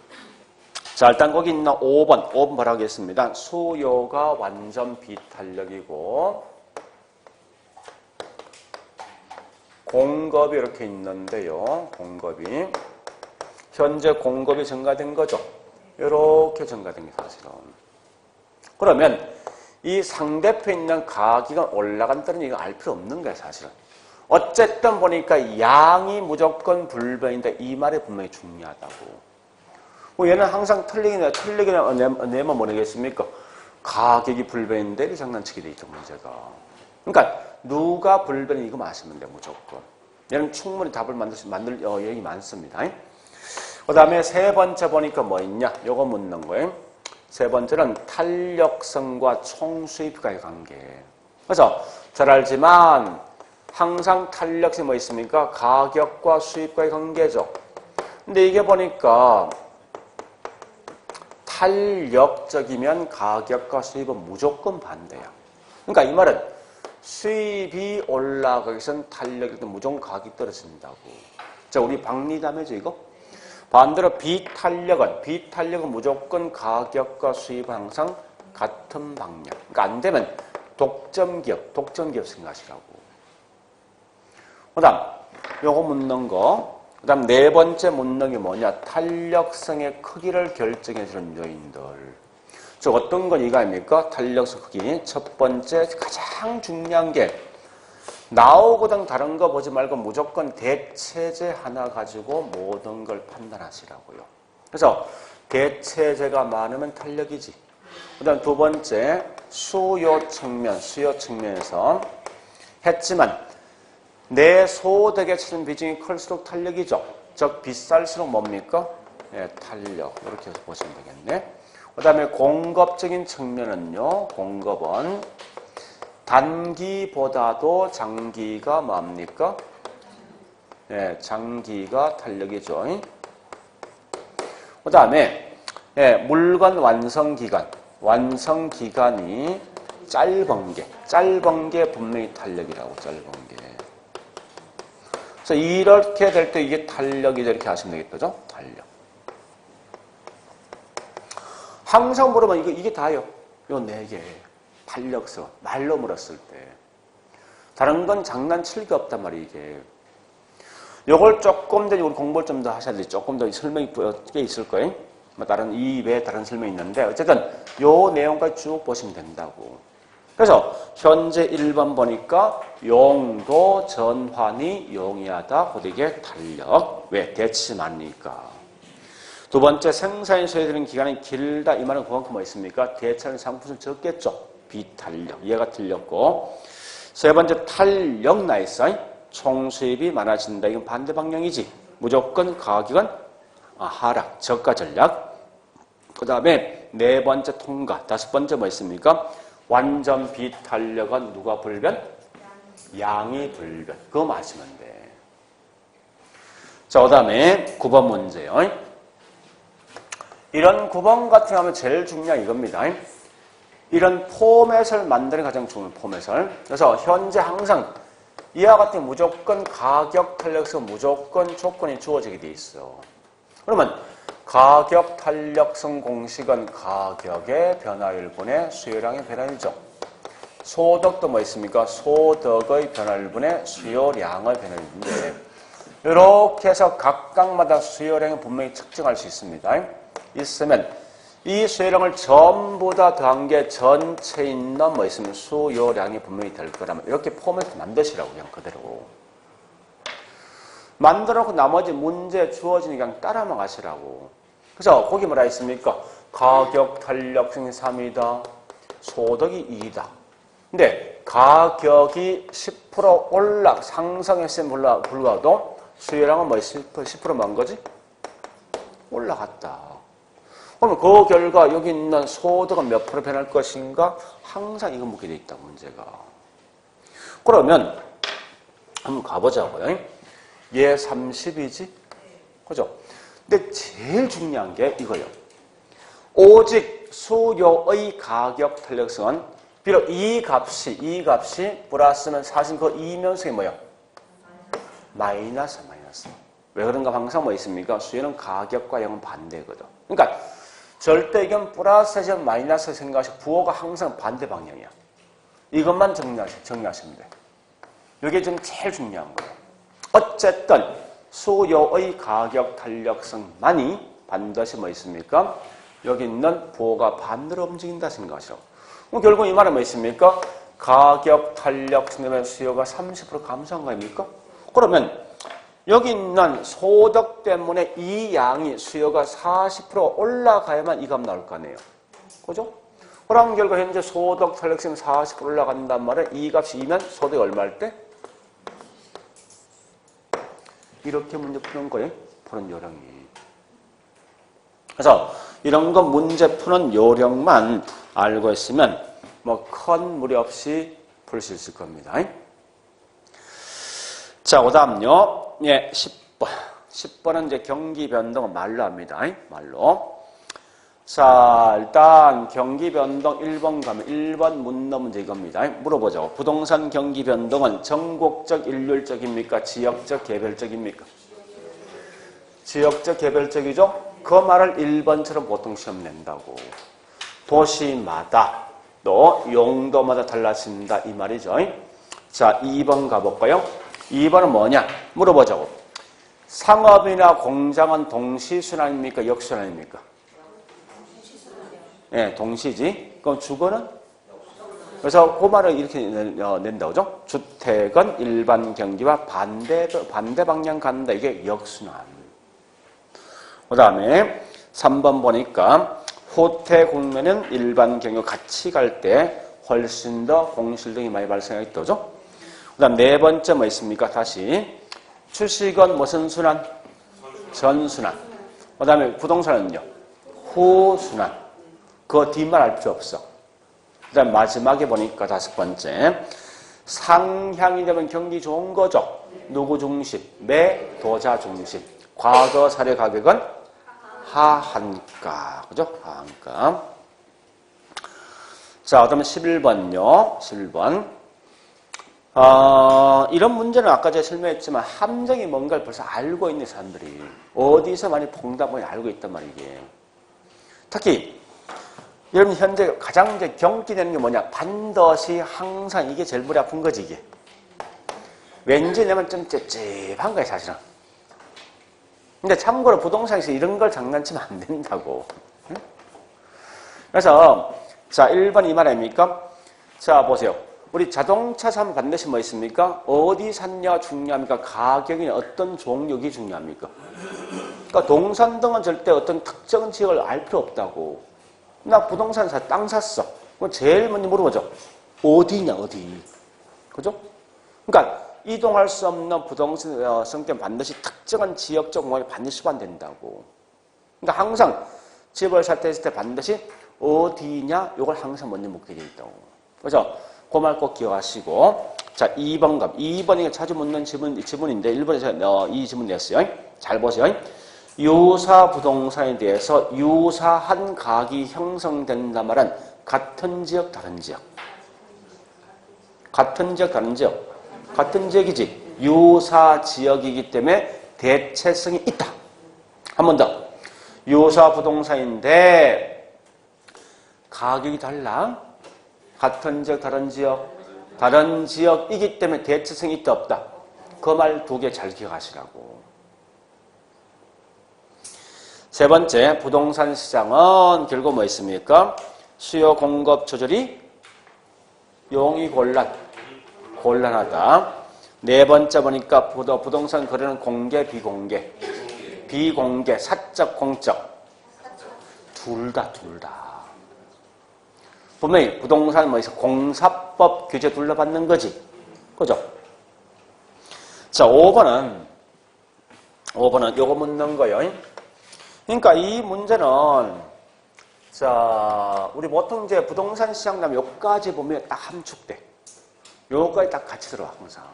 Speaker 1: 자 일단 거기 있나 5번 바로 하겠습니다. 수요가 완전 비탄력이고 공급이 이렇게 있는데요. 공급이 현재 공급이 증가된 거죠. 이렇게 증가된 게 사실은. 그러면 이 상대편에 있는 가격이 올라간 때는 이거 알 필요 없는 거야 사실은. 어쨌든 보니까 양이 무조건 불변인데 이 말이 분명히 중요하다고. 뭐 얘는 항상 틀리기나 내면 모르겠습니까? 가격이 불변인데 이렇게 장난치게 돼 있죠 문제가. 그러니까 누가 불변이 이거 마시면 돼 무조건. 얘는 충분히 답을 만들 여력이 많습니다. 그 다음에 세 번째 보니까 뭐 있냐? 요거 묻는 거예요. 세 번째는 탄력성과 총수입과의 관계. 그래서 잘 알지만 항상 탄력성이 뭐 있습니까? 가격과 수입과의 관계죠. 근데 이게 보니까 탄력적이면 가격과 수입은 무조건 반대야. 그러니까 이 말은 수입이 올라가기 위해서는 탄력이 무조건 가격이 떨어진다고. 자, 우리 박리담이죠, 이거? 반대로 비탄력은 무조건 가격과 수입은 항상 같은 방향. 그러니까 안 되면 독점기업 생각하시라고. 그 다음, 요거 묻는 거. 그 다음 네 번째 묻는 게 뭐냐? 탄력성의 크기를 결정해주는 요인들. 즉, 어떤 건 이거 아닙니까? 탄력성 크기. 첫 번째, 가장 중요한 게 나오거든 다른 거 보지 말고 무조건 대체제 하나 가지고 모든 걸 판단하시라고요. 그래서 대체제가 많으면 탄력이지. 그 다음 두 번째, 수요 측면에서 했지만 내 소득에 치는 비중이 클수록 탄력이죠. 즉 비쌀수록 뭡니까? 네, 탄력. 이렇게 해서 보시면 되겠네. 그 다음에 공급적인 측면은요. 공급은 단기보다도 장기가 뭡니까? 네, 장기가 탄력이죠. 그 다음에 네, 물건 완성기간이 짧은 게 분명히 탄력이라고. 짧은 게. 그래서 이렇게 될 때 이게 탄력이다 이렇게 하시면 되겠죠? 탄력. 항상 물어보면 이게 다요. 요 네 개. 탄력성. 말로 물었을 때. 다른 건 장난칠 게 없단 말이에요, 이게. 요걸 조금 더 우리 공부를 좀 더 하셔야 돼. 조금 더 설명이 꽤 있을 거예요. 뭐 다른 이 외에 다른 설명이 있는데 어쨌든 요 내용까지 쭉 보시면 된다고. 그래서 현재 1번 보니까 용도 전환이 용이하다. 고되게 탄력. 왜? 대치 많으니까. 두 번째, 생산이 소요되는 기간이 길다. 이 말은 그만큼 뭐 있습니까? 대체하는 상품은 적겠죠. 비탄력. 얘가 틀렸고. 세 번째, 탄력 나있어. 총수입이 많아진다. 이건 반대 방향이지. 무조건 가격은 하락, 저가 전략. 그 다음에 네 번째, 통과. 다섯 번째 뭐 있습니까? 완전 비탄력은 누가 불변? 양이 불변. 그거 마시면 돼. 자, 그 다음에 9번 문제요. 이런 9번 같은 경우는 제일 중요한 이겁니다. 이런 포맷을 만드는 가장 중요한 포맷을. 그래서 현재 항상 이와 같은 무조건 가격 탄력성 무조건 조건이 주어지게 돼 있어. 그러면 가격 탄력성 공식은 가격의 변화율분의 수요량의 변화율이죠. 소득도 뭐 있습니까? 소득의 변화율분의 수요량의 변화율인데 이렇게 해서 각각마다 수요량을 분명히 측정할 수 있습니다. 있으면 이 수요량을 전부 다 더한 게 전체에 있는 뭐 있으면 수요량이 분명히 될 거라면 이렇게 포맷을 만드시라고 그냥 그대로. 만들어놓고 나머지 문제 주어지니까 그냥 따라만 가시라고. 그래서 거기 뭐라 했습니까? 가격 탄력성이 3이다. 소득이 2이다. 근데 가격이 10% 상승했으면 불구하고 수요량은 뭐 10%만 거지? 올라갔다. 그러면 그 결과 여기 있는 소득은 몇 프로 변할 것인가? 항상 이거 묻게 돼 있다, 문제가. 그러면 한번 가보자고요. 얘 30이지? 그죠? 근데 제일 중요한 게 이거예요. 오직 수요의 가격 탄력성은 비록 이 값이 플러스면 사실 그 이면성이 뭐예요? 마이너스. 왜 그런가? 항상 뭐 있습니까? 수요는 가격과 양은 반대거든. 그러니까 절대이견 플러스에서 마이너스 생각하시고 부호가 항상 반대 방향이야. 이것만 정리하시면 돼. 이게 좀 제일 중요한 거예요. 어쨌든 수요의 가격 탄력성만이 반드시 뭐 있습니까? 여기 있는 부호가 반대로 움직인다 생각하시죠. 그럼 결국 이 말은 뭐 있습니까? 가격 탄력성 되면 수요가 30% 감소한 거 아닙니까? 그러면 여기 있는 소득 때문에 이 양이 수요가 40% 올라가야만 이 값 나올 거 아니에요. 그죠? 그런 결과 현재 소득 탄력성 40% 올라간단 말은 이 값이 2면 소득이 얼마일 때? 이렇게 문제 푸는 거예요. 푸는 요령이. 그래서 이런 거 문제 푸는 요령만 알고 있으면 뭐 큰 무리 없이 풀 수 있을 겁니다. 자, 그 다음요. 예, 10번. 10번은 이제 경기 변동은 말로 합니다. 말로. 자, 일단 경기 변동 1번 가면 1번 문너 문제 이겁니다. 물어보죠. 부동산 경기 변동은 전국적 일률적입니까? 지역적 개별적입니까? 지역적 개별적이죠? 그 말을 1번처럼 보통 시험 낸다고. 도시마다 또 용도마다 달라진다 이 말이죠. 자, 2번 가볼까요? 2번은 뭐냐? 물어보자고. 상업이나 공장은 동시순환입니까? 역순환입니까? 네, 동시지. 그럼 주거는? 그래서 그 말을 이렇게 낸다, 그죠? 주택은 일반 경기와 반대 방향 간다. 이게 역순환. 그 다음에 3번 보니까 후퇴 국면은 일반 경유 같이 갈 때 훨씬 더 공실등이 많이 발생하겠다, 그죠? 그 다음 네 번째 뭐 있습니까? 다시. 주식은 무슨 순환? 전순환. 그 다음에 부동산은요? 후순환. 그거 뒷말 알 필요 없어. 그 다음 마지막에 보니까 5번째. 상향이 되면 경기 좋은 거죠. 누구 중심? 매도자 중심. 과거 사례 가격은 하한가. 그죠? 하한가. 자, 그다음에 11번요. 11번. 이런 문제는 아까 제가 설명했지만 함정이 뭔가를 벌써 알고 있는 사람들이 어디서 많이 퐁당퐁이 알고 있단 말이에요. 이게. 특히 여러분 현재 가장 이제 경기되는 게 뭐냐? 반드시 항상 이게 제일 머리 아픈 거지 이게. 왠지 내면 좀 찝찝한 거야 사실은. 근데 참고로 부동산에서 이런 걸 장난치면 안 된다고. 응? 그래서 자 1번 이 말 아닙니까? 자 보세요. 우리 자동차 사면 반드시 뭐 있습니까? 어디 샀냐 중요합니까? 가격이나 어떤 종목이 중요합니까? 그러니까 동산 등은 절대 어떤 특정 지역을 알 필요 없다고. 나 부동산 땅 샀어. 그럼 제일 먼저 물어보죠. 어디냐 어디. 그죠? 그러니까 이동할 수 없는 부동산 성격 반드시 특정한 지역적 공간이 반드시 수반된다고. 그러니까 항상 집을 살 때 했을 때 반드시 어디냐 이걸 항상 먼저 묻게 돼 있다고. 그래서 그 말 꼭 기억하시고. 자 2번 갑. 2번이 자주 묻는 지문인데 1번에서 이 지문 냈어요. 잘 보세요. 유사 부동산에 대해서 유사한 가격이 형성된다 말은 같은 지역 다른 지역. 같은 지역 다른 지역. 같은 지역이지. 유사 지역이기 때문에 대체성이 있다. 한 번 더. 유사 부동산인데 가격이 달라. 같은 지역 다른 지역. 다른 지역이기 때문에 대체성이 있다 없다. 그 말 두 개 잘 기억하시라고. 세 번째, 부동산 시장은 결국 뭐 있습니까? 수요 공급 조절이 용이 곤란하다. 네 번째 보니까 부동산 거래는 공개, 비공개, 사적, 공적. 둘 다. 분명히 부동산 뭐 있어? 공사법 규제 둘러받는 거지. 그죠? 자, 5번은 요거 묻는 거예요. 그러니까 이 문제는 자, 우리 보통 이제 부동산 시장 나면 여기까지 보면 딱 함축돼. 요거까지 딱 같이 들어와, 항상.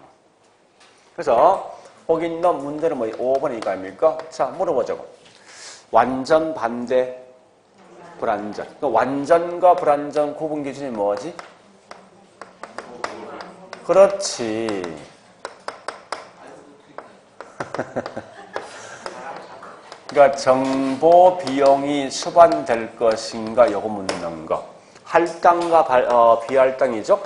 Speaker 1: 그래서 거기 있는 문제는 뭐 5번이 이거입니까? 자, 물어보자고. 완전 반대, 불완전. 그러니까 완전과 불완전 구분 기준이 뭐지? 그렇지. 그러니까 정보 비용이 수반될 것인가 요거 묻는 거. 할당과 비할당이죠.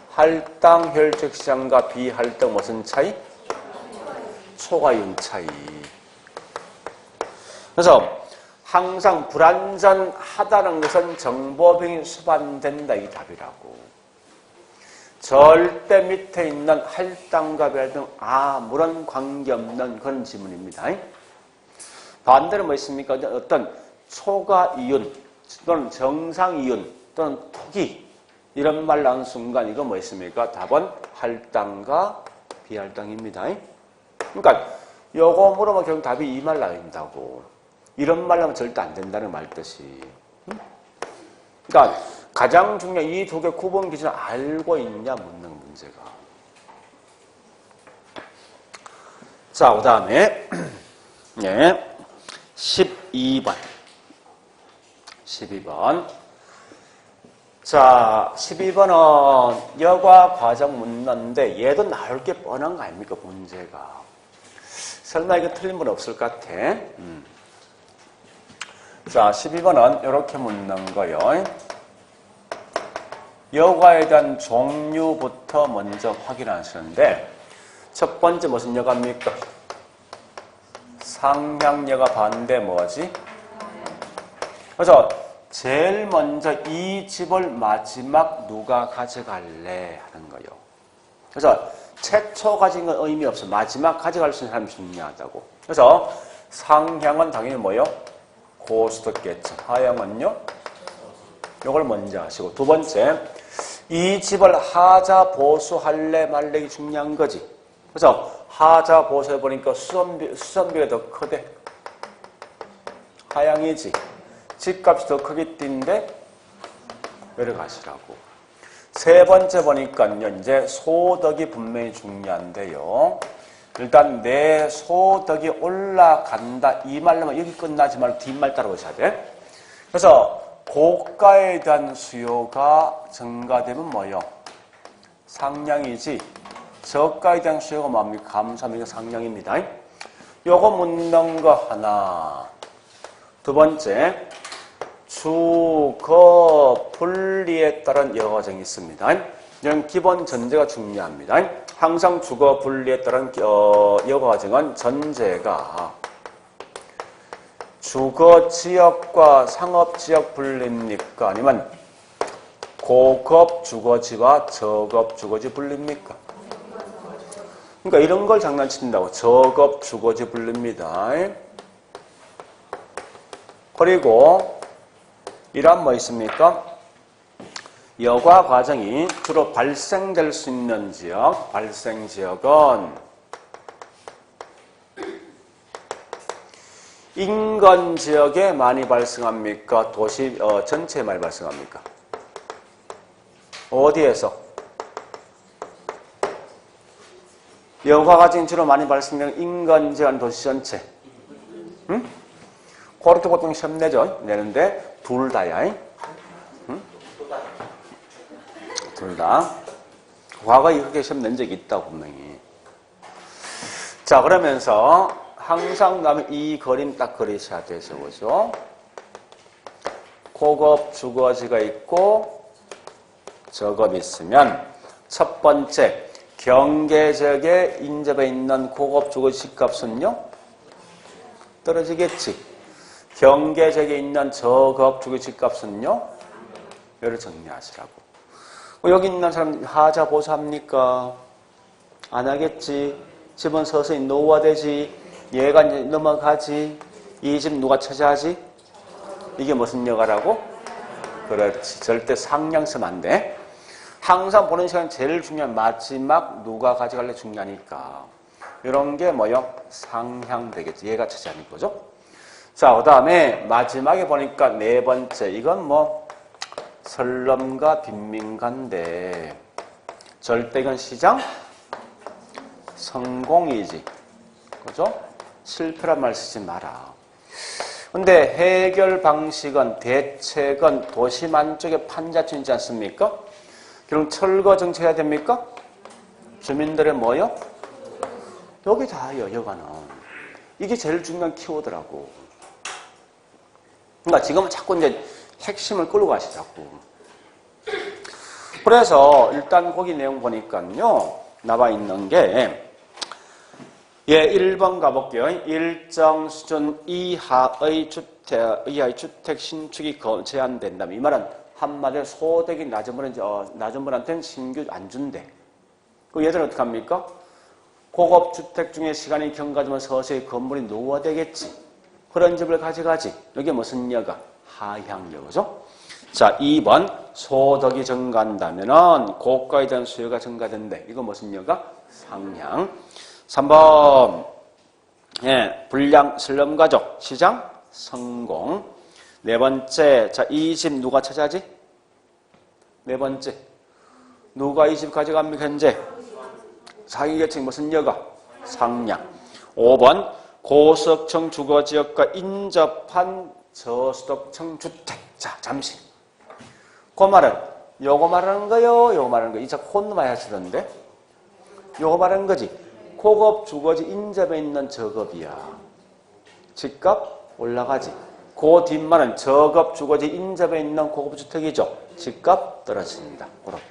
Speaker 1: 할당 혈적 시장과 비할당 무슨 차이? 초과이윤 차이. 그래서 항상 불완전하다는 것은 정보 비용이 수반된다 이 답이라고. 절대 밑에 있는 할당과 비할당 아무런 관계없는 그런 지문입니다. 반대로 뭐 있습니까? 어떤 초과이윤 또는 정상이윤 또는 토기 이런 말 나온 순간 이거 뭐 있습니까? 답은 할당과 비할당입니다. 그러니까 요거 물어보면 결국 답이 이 말 나온다고. 이런 말 하면 절대 안 된다는 말 뜻이. 그러니까 가장 중요한 이 두 개 구분 기준을 알고 있냐 묻는 문제가. 자, 그 다음에 예. 12번. 12번. 자, 12번은 여과 과정 묻는데 얘도 나올 게 뻔한 거 아닙니까, 문제가. 설마 이거 틀린 분 없을 것 같아. 자, 12번은 이렇게 묻는 거요. 여과에 대한 종류부터 먼저 확인하시는데 첫 번째 무슨 여과입니까? 상향여가 반대 뭐지? 그래서 제일 먼저 이 집을 마지막 누가 가져갈래 하는 거예요. 그래서 최초 가진 건 의미 없어. 마지막 가져갈 수 있는 사람이 중요하다고. 그래서 상향은 당연히 뭐요? 고수듣겠죠. 하향은요? 이걸 먼저 하시고 두 번째 이 집을 하자 보수할래 말래가 중요한 거지. 그래서 하자 보수해보니까 수선비가 더 크대. 하향이지. 집값이 더 크기 때문에 내려가시라고. 세 번째 보니까요. 이제 소득이 분명히 중요한데요. 일단 내 소득이 올라간다. 이 말로만 여기 끝나지 말고 뒷말 따라오셔야 돼. 그래서 고가에 대한 수요가 증가되면 뭐요? 상향이지. 저가에 대한 수요가 뭡니까? 감소하면 상향입니다. 요거 묻는 거 하나. 두 번째, 주거 분리에 따른 여과 과정이 있습니다. 이런 기본 전제가 중요합니다. 항상 주거 분리에 따른 여과 과정은 전제가 주거 지역과 상업 지역 분리입니까? 아니면 고급 주거지와 저급 주거지 분리입니까? 그러니까 이런 걸 장난친다고. 저급 주거지 분리입니다. 그리고 이란 뭐 있습니까? 여과 과정이 주로 발생될 수 있는 지역, 발생 지역은 인근 지역에 많이 발생합니까? 도시 전체에 많이 발생합니까? 어디에서? 여과 과정이 주로 많이 발생되는 인근 지역, 도시 전체. 응? 그렇게 보통 시험 내는데 둘 다야. 응? 둘 다. 과거에 이렇게 시험 낸 적이 있다 분명히. 자, 그러면서 항상 남의 이 그림 딱 그리셔야 되죠, 그죠? 고급 주거지가 있고 저급이 있으면 첫 번째 경계지역에 인접해 있는 고급 주거지 집값은요 떨어지겠지. 경계지역에 있는 저급 주거지 집값은요 이를 정리하시라고. 여기 있는 사람 하자 보수합니까? 안 하겠지. 집은 서서히 노후화되지. 얘가 이제 넘어가지. 이 집 누가 차지하지? 이게 무슨 여가라고? 그렇지. 절대 상향쓰면 안 돼. 항상 보는 시간 제일 중요한 마지막 누가 가져갈래 중요하니까. 이런 게 뭐요? 상향되겠지. 얘가 차지하는 거죠. 자, 그 다음에 마지막에 보니까 네 번째. 이건 뭐 설럼과 빈민가인데 절대 이건 시장 성공이지. 그죠? 실패란 말 쓰지 마라. 근데 해결 방식은 대책은 도심 안쪽에 판자촌이지 않습니까? 그럼 철거 정책해야 됩니까? 주민들의 뭐요? 여기 다요, 여가는. 이게 제일 중요한 키워드라고. 그러니까 지금은 자꾸 이제 핵심을 끌고 가시자고. 그래서 일단 거기 내용 보니까요, 나와 있는 게, 예, 1번 가볼게요. 일정 수준 이하의 주택 신축이 제한된다면, 이 말은 한마디로 소득이 낮은 분한테는 신규 안 준대. 그 얘들은 어떻게 합니까? 고급 주택 중에 시간이 경과되면 서서히 건물이 노후화되겠지. 그런 집을 가져가지. 이게 무슨 여가? 하향여, 그죠? 자, 2번 소득이 증가한다면은 고가에 대한 수요가 증가된대. 이거 무슨 여가? 상향. 3번 예, 불량 슬럼 가족 시장 성공. 네 번째, 자, 이 집 누가 차지하지? 네 번째, 누가 이 집 가져갑니까 현재? 사기계층 무슨 여가? 상향. 5번 고소득층 주거지역과 인접한 저소득층 주택. 자, 잠시. 그 말은 요거 말하는 거요, 요거 말하는 거. 이 자꾸 혼만 하시던데. 요거 말하는 거지. 고급 주거지 인접에 있는 저급이야. 집값 올라가지. 그 뒷말은 저급 주거지 인접에 있는 고급 주택이죠. 집값 떨어진다. 그렇게.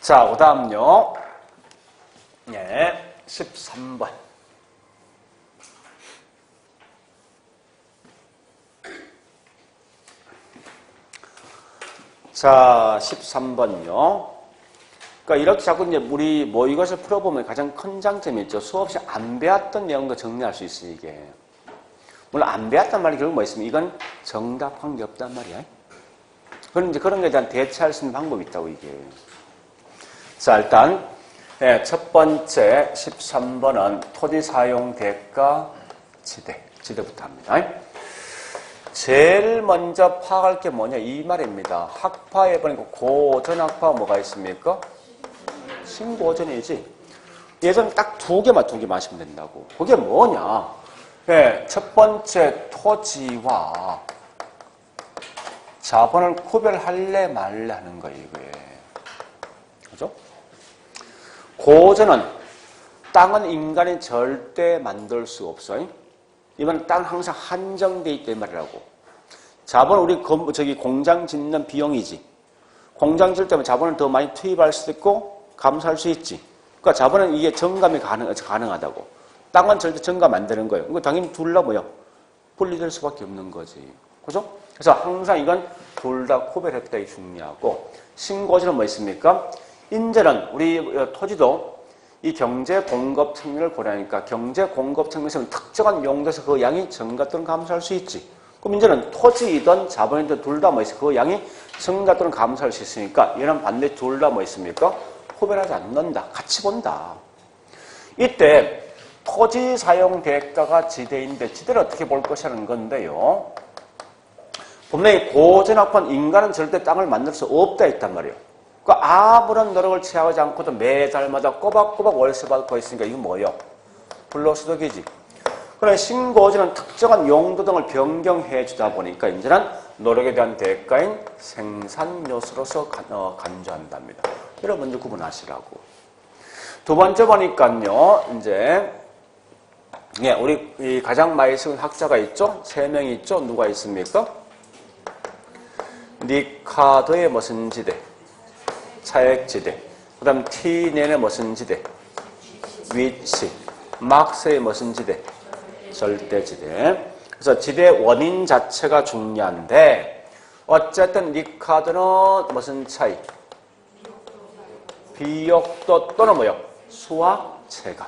Speaker 1: 자, 그 다음요. 예, 13번. 자, 13번요. 그러니까 이렇게 자꾸 이제 우리 뭐 이것을 풀어보면 가장 큰 장점이 있죠. 수없이 안 배웠던 내용도 정리할 수 있어요, 이게. 물론 안 배웠단 말이 결국 뭐 있으면 이건 정답한 게 없단 말이야. 그런 이제 그런 거에 대한 대처할 수 있는 방법이 있다고, 이게. 자, 일단, 예, 첫 번째 13번은 토지 사용 대가 지대부터 합니다. 제일 먼저 파악할 게 뭐냐, 이 말입니다. 학파에 보니까 고전 학파가 뭐가 있습니까? 신고전이지. 예전 딱 두 개만 하시면 된다고. 그게 뭐냐? 예, 첫 번째 토지와 자본을 구별할래 말래 하는 거예요, 이게. 그죠? 고전은 땅은 인간이 절대 만들 수 없어요. 이건 땅은 항상 한정돼 있단 말이라고. 자본은 우리 공장 짓는 비용이지. 공장 짓을 때면 자본을 더 많이 투입할 수도 있고 감소할 수 있지. 그러니까 자본은 이게 정감이 가능하다고. 땅은 절대 정감 안 되는 거예요. 그러니까 당연히 둘 다 뭐요? 분리될 수밖에 없는 거지. 그죠? 그래서 항상 이건 둘 다 구별했다 이 중요하고. 신고지는 뭐 있습니까? 인제는 우리 토지도 이 경제 공급 측면을 고려하니까 경제 공급 측면에서는 특정한 용도에서 그 양이 증가 또는 감소할 수 있지. 그럼 이제는 토지이든 자본이든 둘 다 뭐 있어? 그 양이 증가 또는 감소할 수 있으니까 얘는 반대 둘 다 뭐 있습니까? 구별하지 않는다. 같이 본다. 이때 토지 사용 대가가 지대인데 지대를 어떻게 볼 것이라는 건데요. 분명히 고전학파는 인간은 절대 땅을 만들 수 없다 했단 말이에요. 그러니까 아무런 노력을 취하지 않고도 매달마다 꼬박꼬박 월세 받고 있으니까 이건 뭐예요? 불로소득이지. 그러나 신고지는 특정한 용도 등을 변경해 주다 보니까 이제는 노력에 대한 대가인 생산 요소로서 간주한답니다. 이걸 먼저 구분하시라고. 두 번째 보니까요, 이제 우리 가장 많이 쓰는 학자가 있죠? 3명이 있죠? 누가 있습니까? 리카드의 무슨 지대? 차액지대. 그 다음 티넨의 무슨 지대? 위치. 막스의 무슨 지대? 절대지대. 그래서 지대 원인 자체가 중요한데 어쨌든 리카드는 무슨 차이? 비옥도 또는 뭐요? 수학체감.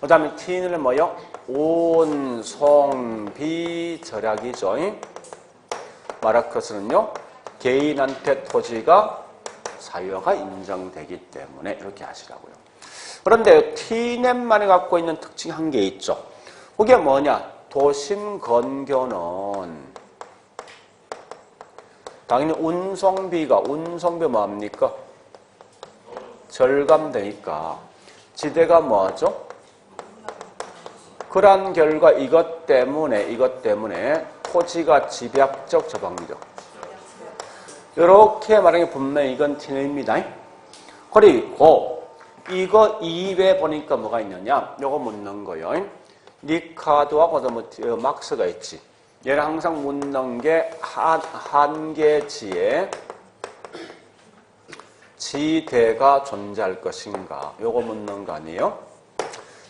Speaker 1: 그 다음에 티넨은 뭐요? 온송비 절약이죠. 마르크스는요, 개인한테 토지가 사유가 인정되기 때문에 이렇게 하시라고요. 그런데 티넨만이 갖고 있는 특징이 한 개 있죠. 그게 뭐냐? 도심 건교는 당연히 운송비 뭐합니까? 절감되니까 지대가 뭐하죠? 그런 결과 이것 때문에 토지가 집약적 저방비죠. 이렇게 말하는 게 분명히 이건 티내입니다. 그리고 이거 이외에 보니까 뭐가 있느냐? 요거 묻는 거요. 리카르도하고 막스가 있지. 얘는 항상 묻는 게 한계지에 지대가 존재할 것인가. 요거 묻는 거 아니에요?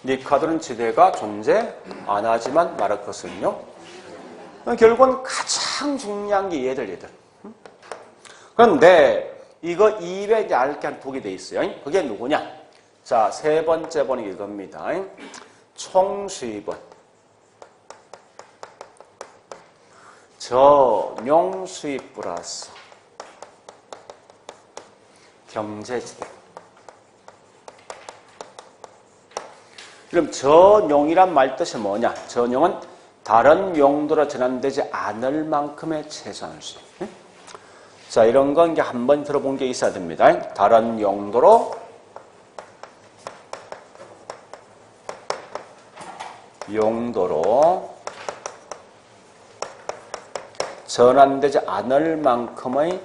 Speaker 1: 리카르도는 지대가 존재 안 하지만 마르크스는요. 결국은 가장 중요한 게 얘들. 그런데 이거 이외에 이제 알게 한 두 개 돼 있어요. 그게 누구냐? 자, 세 번째 보는 게 이겁니다. 총수입은 전용수입 플러스 경제지대. 그럼 전용이란 말 뜻이 뭐냐? 전용은 다른 용도로 전환되지 않을 만큼의 최소한 수입. 자, 이런 건 이제 한번 들어본 게 있어야 됩니다. 다른 용도로 전환되지 않을 만큼의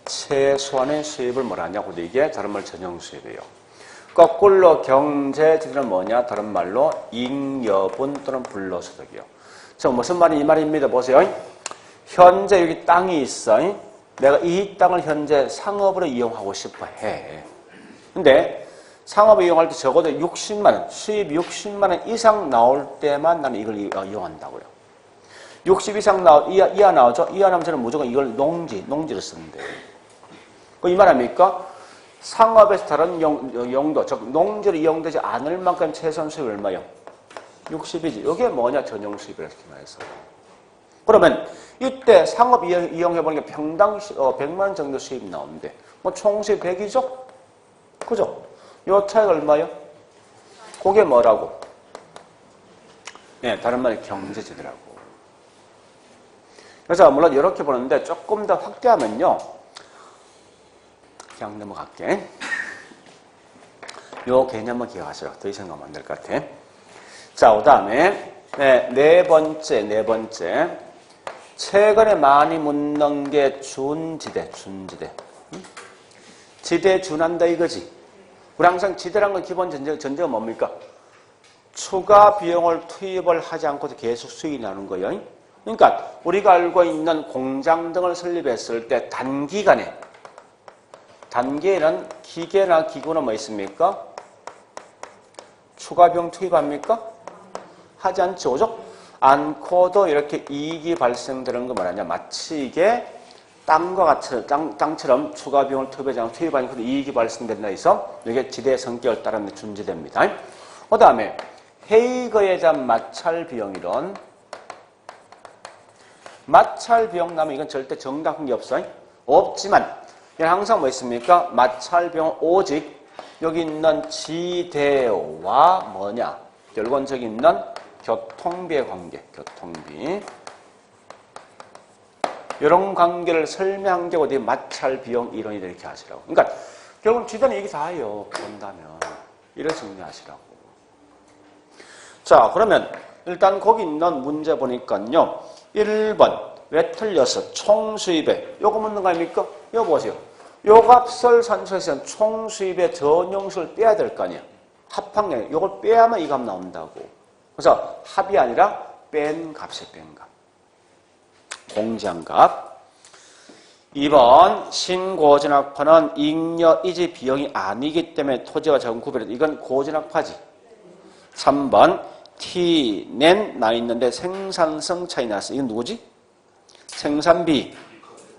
Speaker 1: 최소한의 수입을 뭐라냐고. 이게 다른 말 전용 수입이에요. 거꾸로 경제지대는 뭐냐? 다른 말로 잉여분 또는 불로소득이요. 자, 무슨 말이 이 말입니다. 보세요. 현재 여기 땅이 있어. 내가 이 땅을 현재 상업으로 이용하고 싶어 해. 근데 상업을 이용할 때 적어도 60만 원, 수입 60만 원 이상 나올 때만 나는 이걸 이용한다고요. 60 이상 이하 나오죠? 이하 나오면 저는 무조건 이걸 농지를 쓰는데. 이 말 아닙니까? 상업에서 다른 용도, 즉 농지로 이용되지 않을 만큼 최소한 수입이 얼마요? 60이지. 이게 뭐냐? 전용 수입이라 이렇게 말해서. 그러면 이때 상업 이용해보니까 평당 100만 원 정도 수입이 나오는데 뭐 총수입 100이죠? 그죠? 요 차이가 얼마요? 그게 뭐라고? 네, 다른 말이 경제지대라고. 그래서 물론 이렇게 보는데 조금 더 확대하면요. 그냥 넘어갈게. 요 개념만 기억하시라고. 더 이상 가면 안 될 것 같아. 자, 그 다음에 네 번째. 최근에 많이 묻는 게 준지대. 지대에 준한다 이거지. 우리 항상 지대란 건 기본 전제가 뭡니까? 추가 비용을 투입을 하지 않고도 계속 수익이 나는 거예요. 그러니까 우리가 알고 있는 공장 등을 설립했을 때 단기에는 기계나 기구는 뭐 있습니까? 추가 비용 투입합니까? 하지 않죠. 그죠? 않고도 이렇게 이익이 발생되는 거 뭐냐냐. 마치 이게 땅처럼 추가 비용을 투입하니까 이익이 발생된다 해서 이게 지대의 성격을 따르는 준지대입니다. 그 다음에 헤이거에 대한 마찰 비용이론. 마찰 비용 나면 이건 절대 정답한 게 없어요. 없지만 항상 뭐 있습니까? 마찰 비용은 오직 여기 있는 지대와 뭐냐? 결국은 저기 있는 교통비의 관계. 교통비. 이런 관계를 설명한 게 어디 마찰 비용 이론이다 이렇게 하시라고. 그러니까 결국 지대는 얘기 다 해요. 본다면. 이를 정리하시라고. 자, 그러면 일단 거기 있는 문제 보니까요. 1번. 왜 틀렸어? 총수입에. 요거 묻는 거 아닙니까? 이거 보세요. 요 값을 산출해서 총수입의 전용수를 빼야 될 거 아니야. 합항량. 요걸 빼야만 이 값 나온다고. 그래서 합이 아니라 뺀 값이에요. 뺀 값. 공제한 값. 2번 신고진학파는 잉여 이지 비용이 아니기 때문에 토지와 자금 구별해도 이건 고진학파지. 3번 T, 낸 나 있는데 생산성 차이 났어. 이건 누구지? 생산비.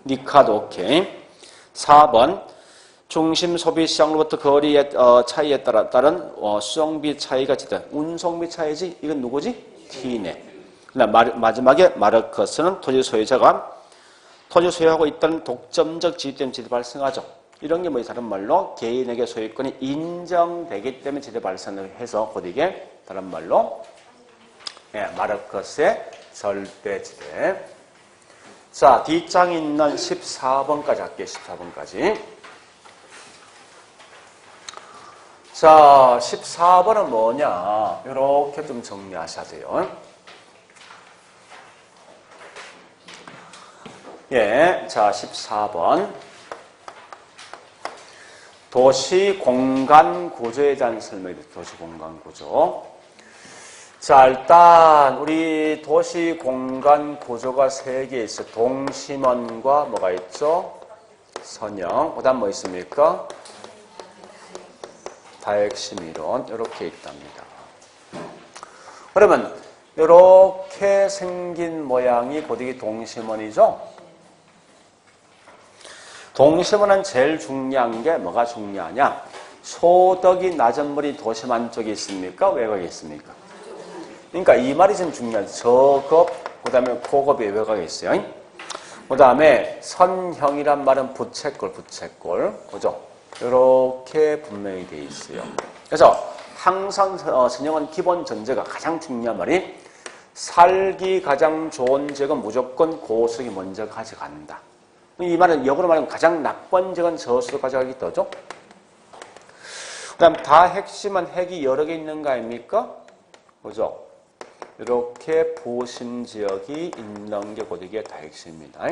Speaker 1: 리카르도 오케이. 4번 중심 소비 시장으로부터 거리의 차이에 따른 수송비 차이가 지다. 운송비 차이지. 이건 누구지? T네. 마지막에 마르크스는 토지 소유자가 토지 소유하고 있다는 독점적 지위 때문에 지대 발생하죠. 이런 게 뭐 다른 말로 개인에게 소유권이 인정되기 때문에 지대 발생을 해서 곧 이게 다른 말로 마르크스의 절대지대. 자, 뒷장에 있는 14번까지 할게요. 14번까지. 자, 14번은 뭐냐? 이렇게 좀 정리하셔야 돼요. 예, 자, 14번. 도시 공간 구조에 대한 설명이 도시 공간 구조. 자, 일단 우리 도시 공간 구조가 3개 있어요. 동심원과 뭐가 있죠? 선형. 그다음 뭐 있습니까? 다핵심 이론. 이렇게 있답니다. 그러면 이렇게 생긴 모양이 곧 이게 동심원이죠? 동심원은 제일 중요한 게 뭐가 중요하냐? 소득이 낮은 분이 도심 안쪽에 있습니까? 외곽에 있습니까? 그러니까 이 말이 좀 중요하죠. 저급, 그 다음에 고급이 외곽에 있어요. 그 다음에 선형이란 말은 부채꼴. 그죠? 이렇게 분명히 되어 있어요. 그래서 항상 선형은 기본 전제가 가장 중요한 말이 살기 가장 좋은 지역은 무조건 고수득이 먼저 가져간다. 이 말은 역으로 말하면 가장 나쁜 지역은 저수득 가져가기 떠죠. 그 다음 다 핵심은 핵이 여러 개 있는 거 아닙니까? 그죠? 이렇게 부심 지역이 있는 게 곧 이게 다 핵심입니다.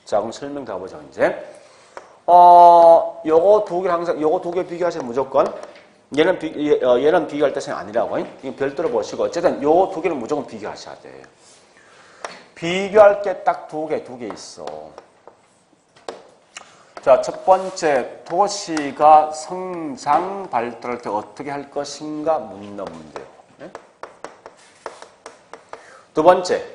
Speaker 1: 자, 그럼 설명 다 보죠, 이제. 요거 두 개 항상, 요거 두 개 비교하시면 무조건, 얘는 비교할 때는 아니라고, 이거 별도로 보시고, 어쨌든 요 두 개는 무조건 비교하셔야 돼요. 비교할 게 딱 두 개 있어. 자, 첫 번째, 도시가 성장, 발달할 때 어떻게 할 것인가 묻는 문제예요. 네? 두 번째,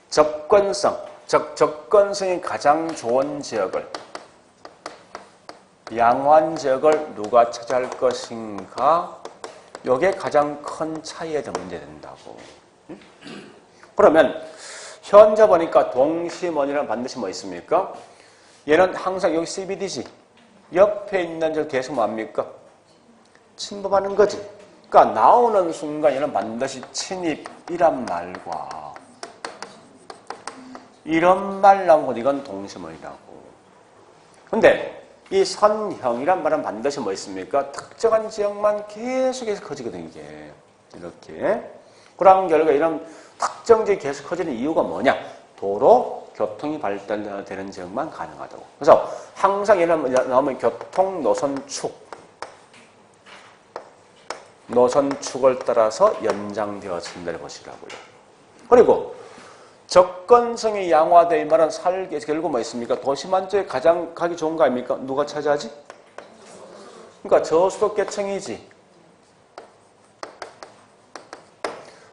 Speaker 1: 접근성, 즉 접근성이 가장 좋은 지역을, 양호한 지역을 누가 차지할 것인가? 이게 가장 큰 차이에 대한 문제 된다고. 그러면 현재 보니까 동심원이란 반드시 뭐 있습니까? 얘는 항상 여기 CBD지. 옆에 있는 저 계속 뭡니까? 침범하는 거지. 그러니까 나오는 순간 얘는 반드시 침입이란 말과 이런 말 나온 것 이건 동심원이라고. 근데 이 선형이란 말은 반드시 뭐 있습니까? 특정한 지역만 계속해서 커지거든요, 이게. 이렇게. 그런 결과 이런 특정 지역이 계속 커지는 이유가 뭐냐? 도로, 교통이 발달되는 지역만 가능하다고. 그래서 항상 얘는 나오면 교통 노선축을 따라서 연장되어진다를 보시라고요. 그리고 접근성이 양화되어 이 말은 살기 결국 뭐 있습니까? 도시만 쪽에 가장 가기 좋은 거 아닙니까? 누가 차지하지? 그러니까 저수도계층이지.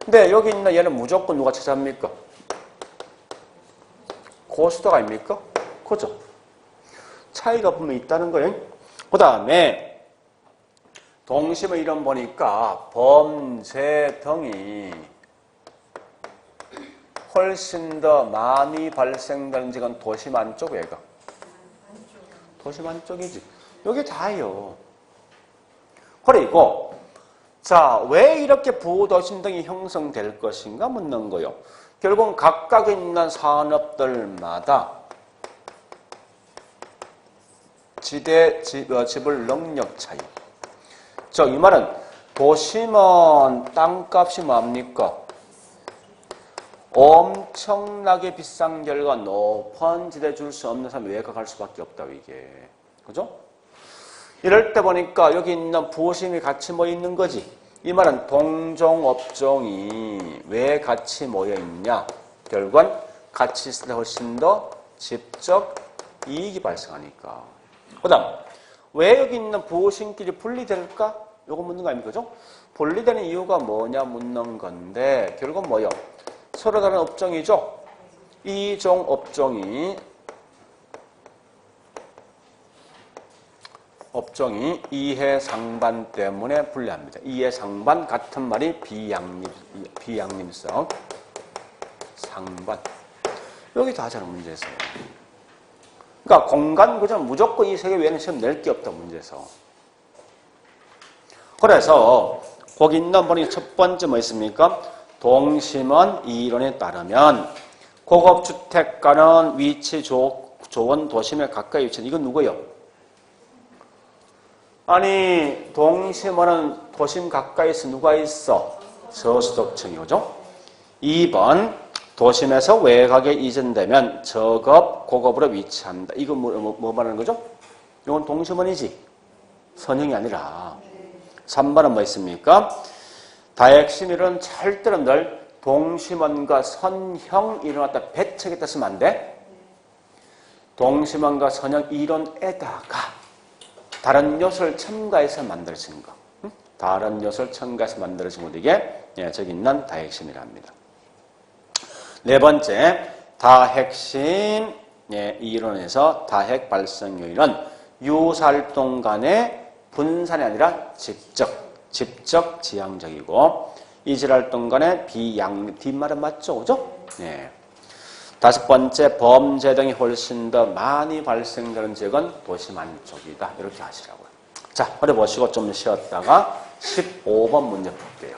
Speaker 1: 근데 여기 있는 얘는 무조건 누가 차지합니까? 고수도가 아닙니까? 그죠? 차이가 분명히 있다는 거예요. 그 다음에 동심의 이름 보니까 범죄 등이 훨씬 더 많이 발생되는 지역은 도심 안쪽 외곽. 도심 안쪽이지. 여기 다예요. 그리고 자, 왜 이렇게 부도심 등이 형성될 것인가 묻는 거예요. 결국은 각각 있는 산업들마다 지불 능력 차이. 자, 이 말은 도심은 땅값이 뭡니까? 엄청나게 비싼 결과 높은 지대 줄 수 없는 사람이 외곽할 수밖에 없다, 이게. 그죠? 이럴 때 보니까 여기 있는 부심이 같이 모여 있는 거지. 이 말은 동종 업종이 왜 같이 모여 있냐? 결국은 같이 있을 때 훨씬 더 직접 이익이 발생하니까. 그 다음, 왜 여기 있는 부심끼리 분리될까? 요거 묻는 거 아닙니까? 그죠? 분리되는 이유가 뭐냐 묻는 건데, 결국은 뭐요? 서로 다른 업종이죠? 이종 업종이 이해 상반 때문에 분리합니다. 이해 상반 같은 말이 비양림성 상반. 여기 다 하자는 문제에서요. 그러니까 공간 구조는 무조건 이 세 개 외에는 시험 낼 게 없다, 문제에서. 그래서 거기 있는 분이 첫 번째 뭐 있습니까? 동심원 이론에 따르면 고급주택가는 위치 좋은 도심에 가까이 위치한 이건 누구예요? 아니 동심원은 도심 가까이서 누가 있어? 저소득층이 오죠? 2번 도심에서 외곽에 이전되면 저급, 고급으로 위치한다. 이건 뭐 말하는 거죠? 이건 동심원이지. 선형이 아니라. 3번은 뭐 있습니까? 다핵심이론 절대로 늘 동심원과 선형 이론을 배척했다 쓰면 안 돼. 동심원과 선형 이론에다가 다른 요소를 첨가해서 만들어진 거. 다른 요소를 첨가해서 만들어진 것 이게 저기 있는 다핵심이랍니다. 네 번째, 다핵심 이론에서 다핵 발생 요인은 유사활동 간의 분산이 아니라 직접 지향적이고 이질활동 간의 뒷말은 맞죠? 그죠? 네. 다섯 번째, 범죄 등이 훨씬 더 많이 발생되는 지역은 도심 안쪽이다. 이렇게 하시라고요. 자, 어려 보시고 좀 쉬었다가 15번 문제 볼게요.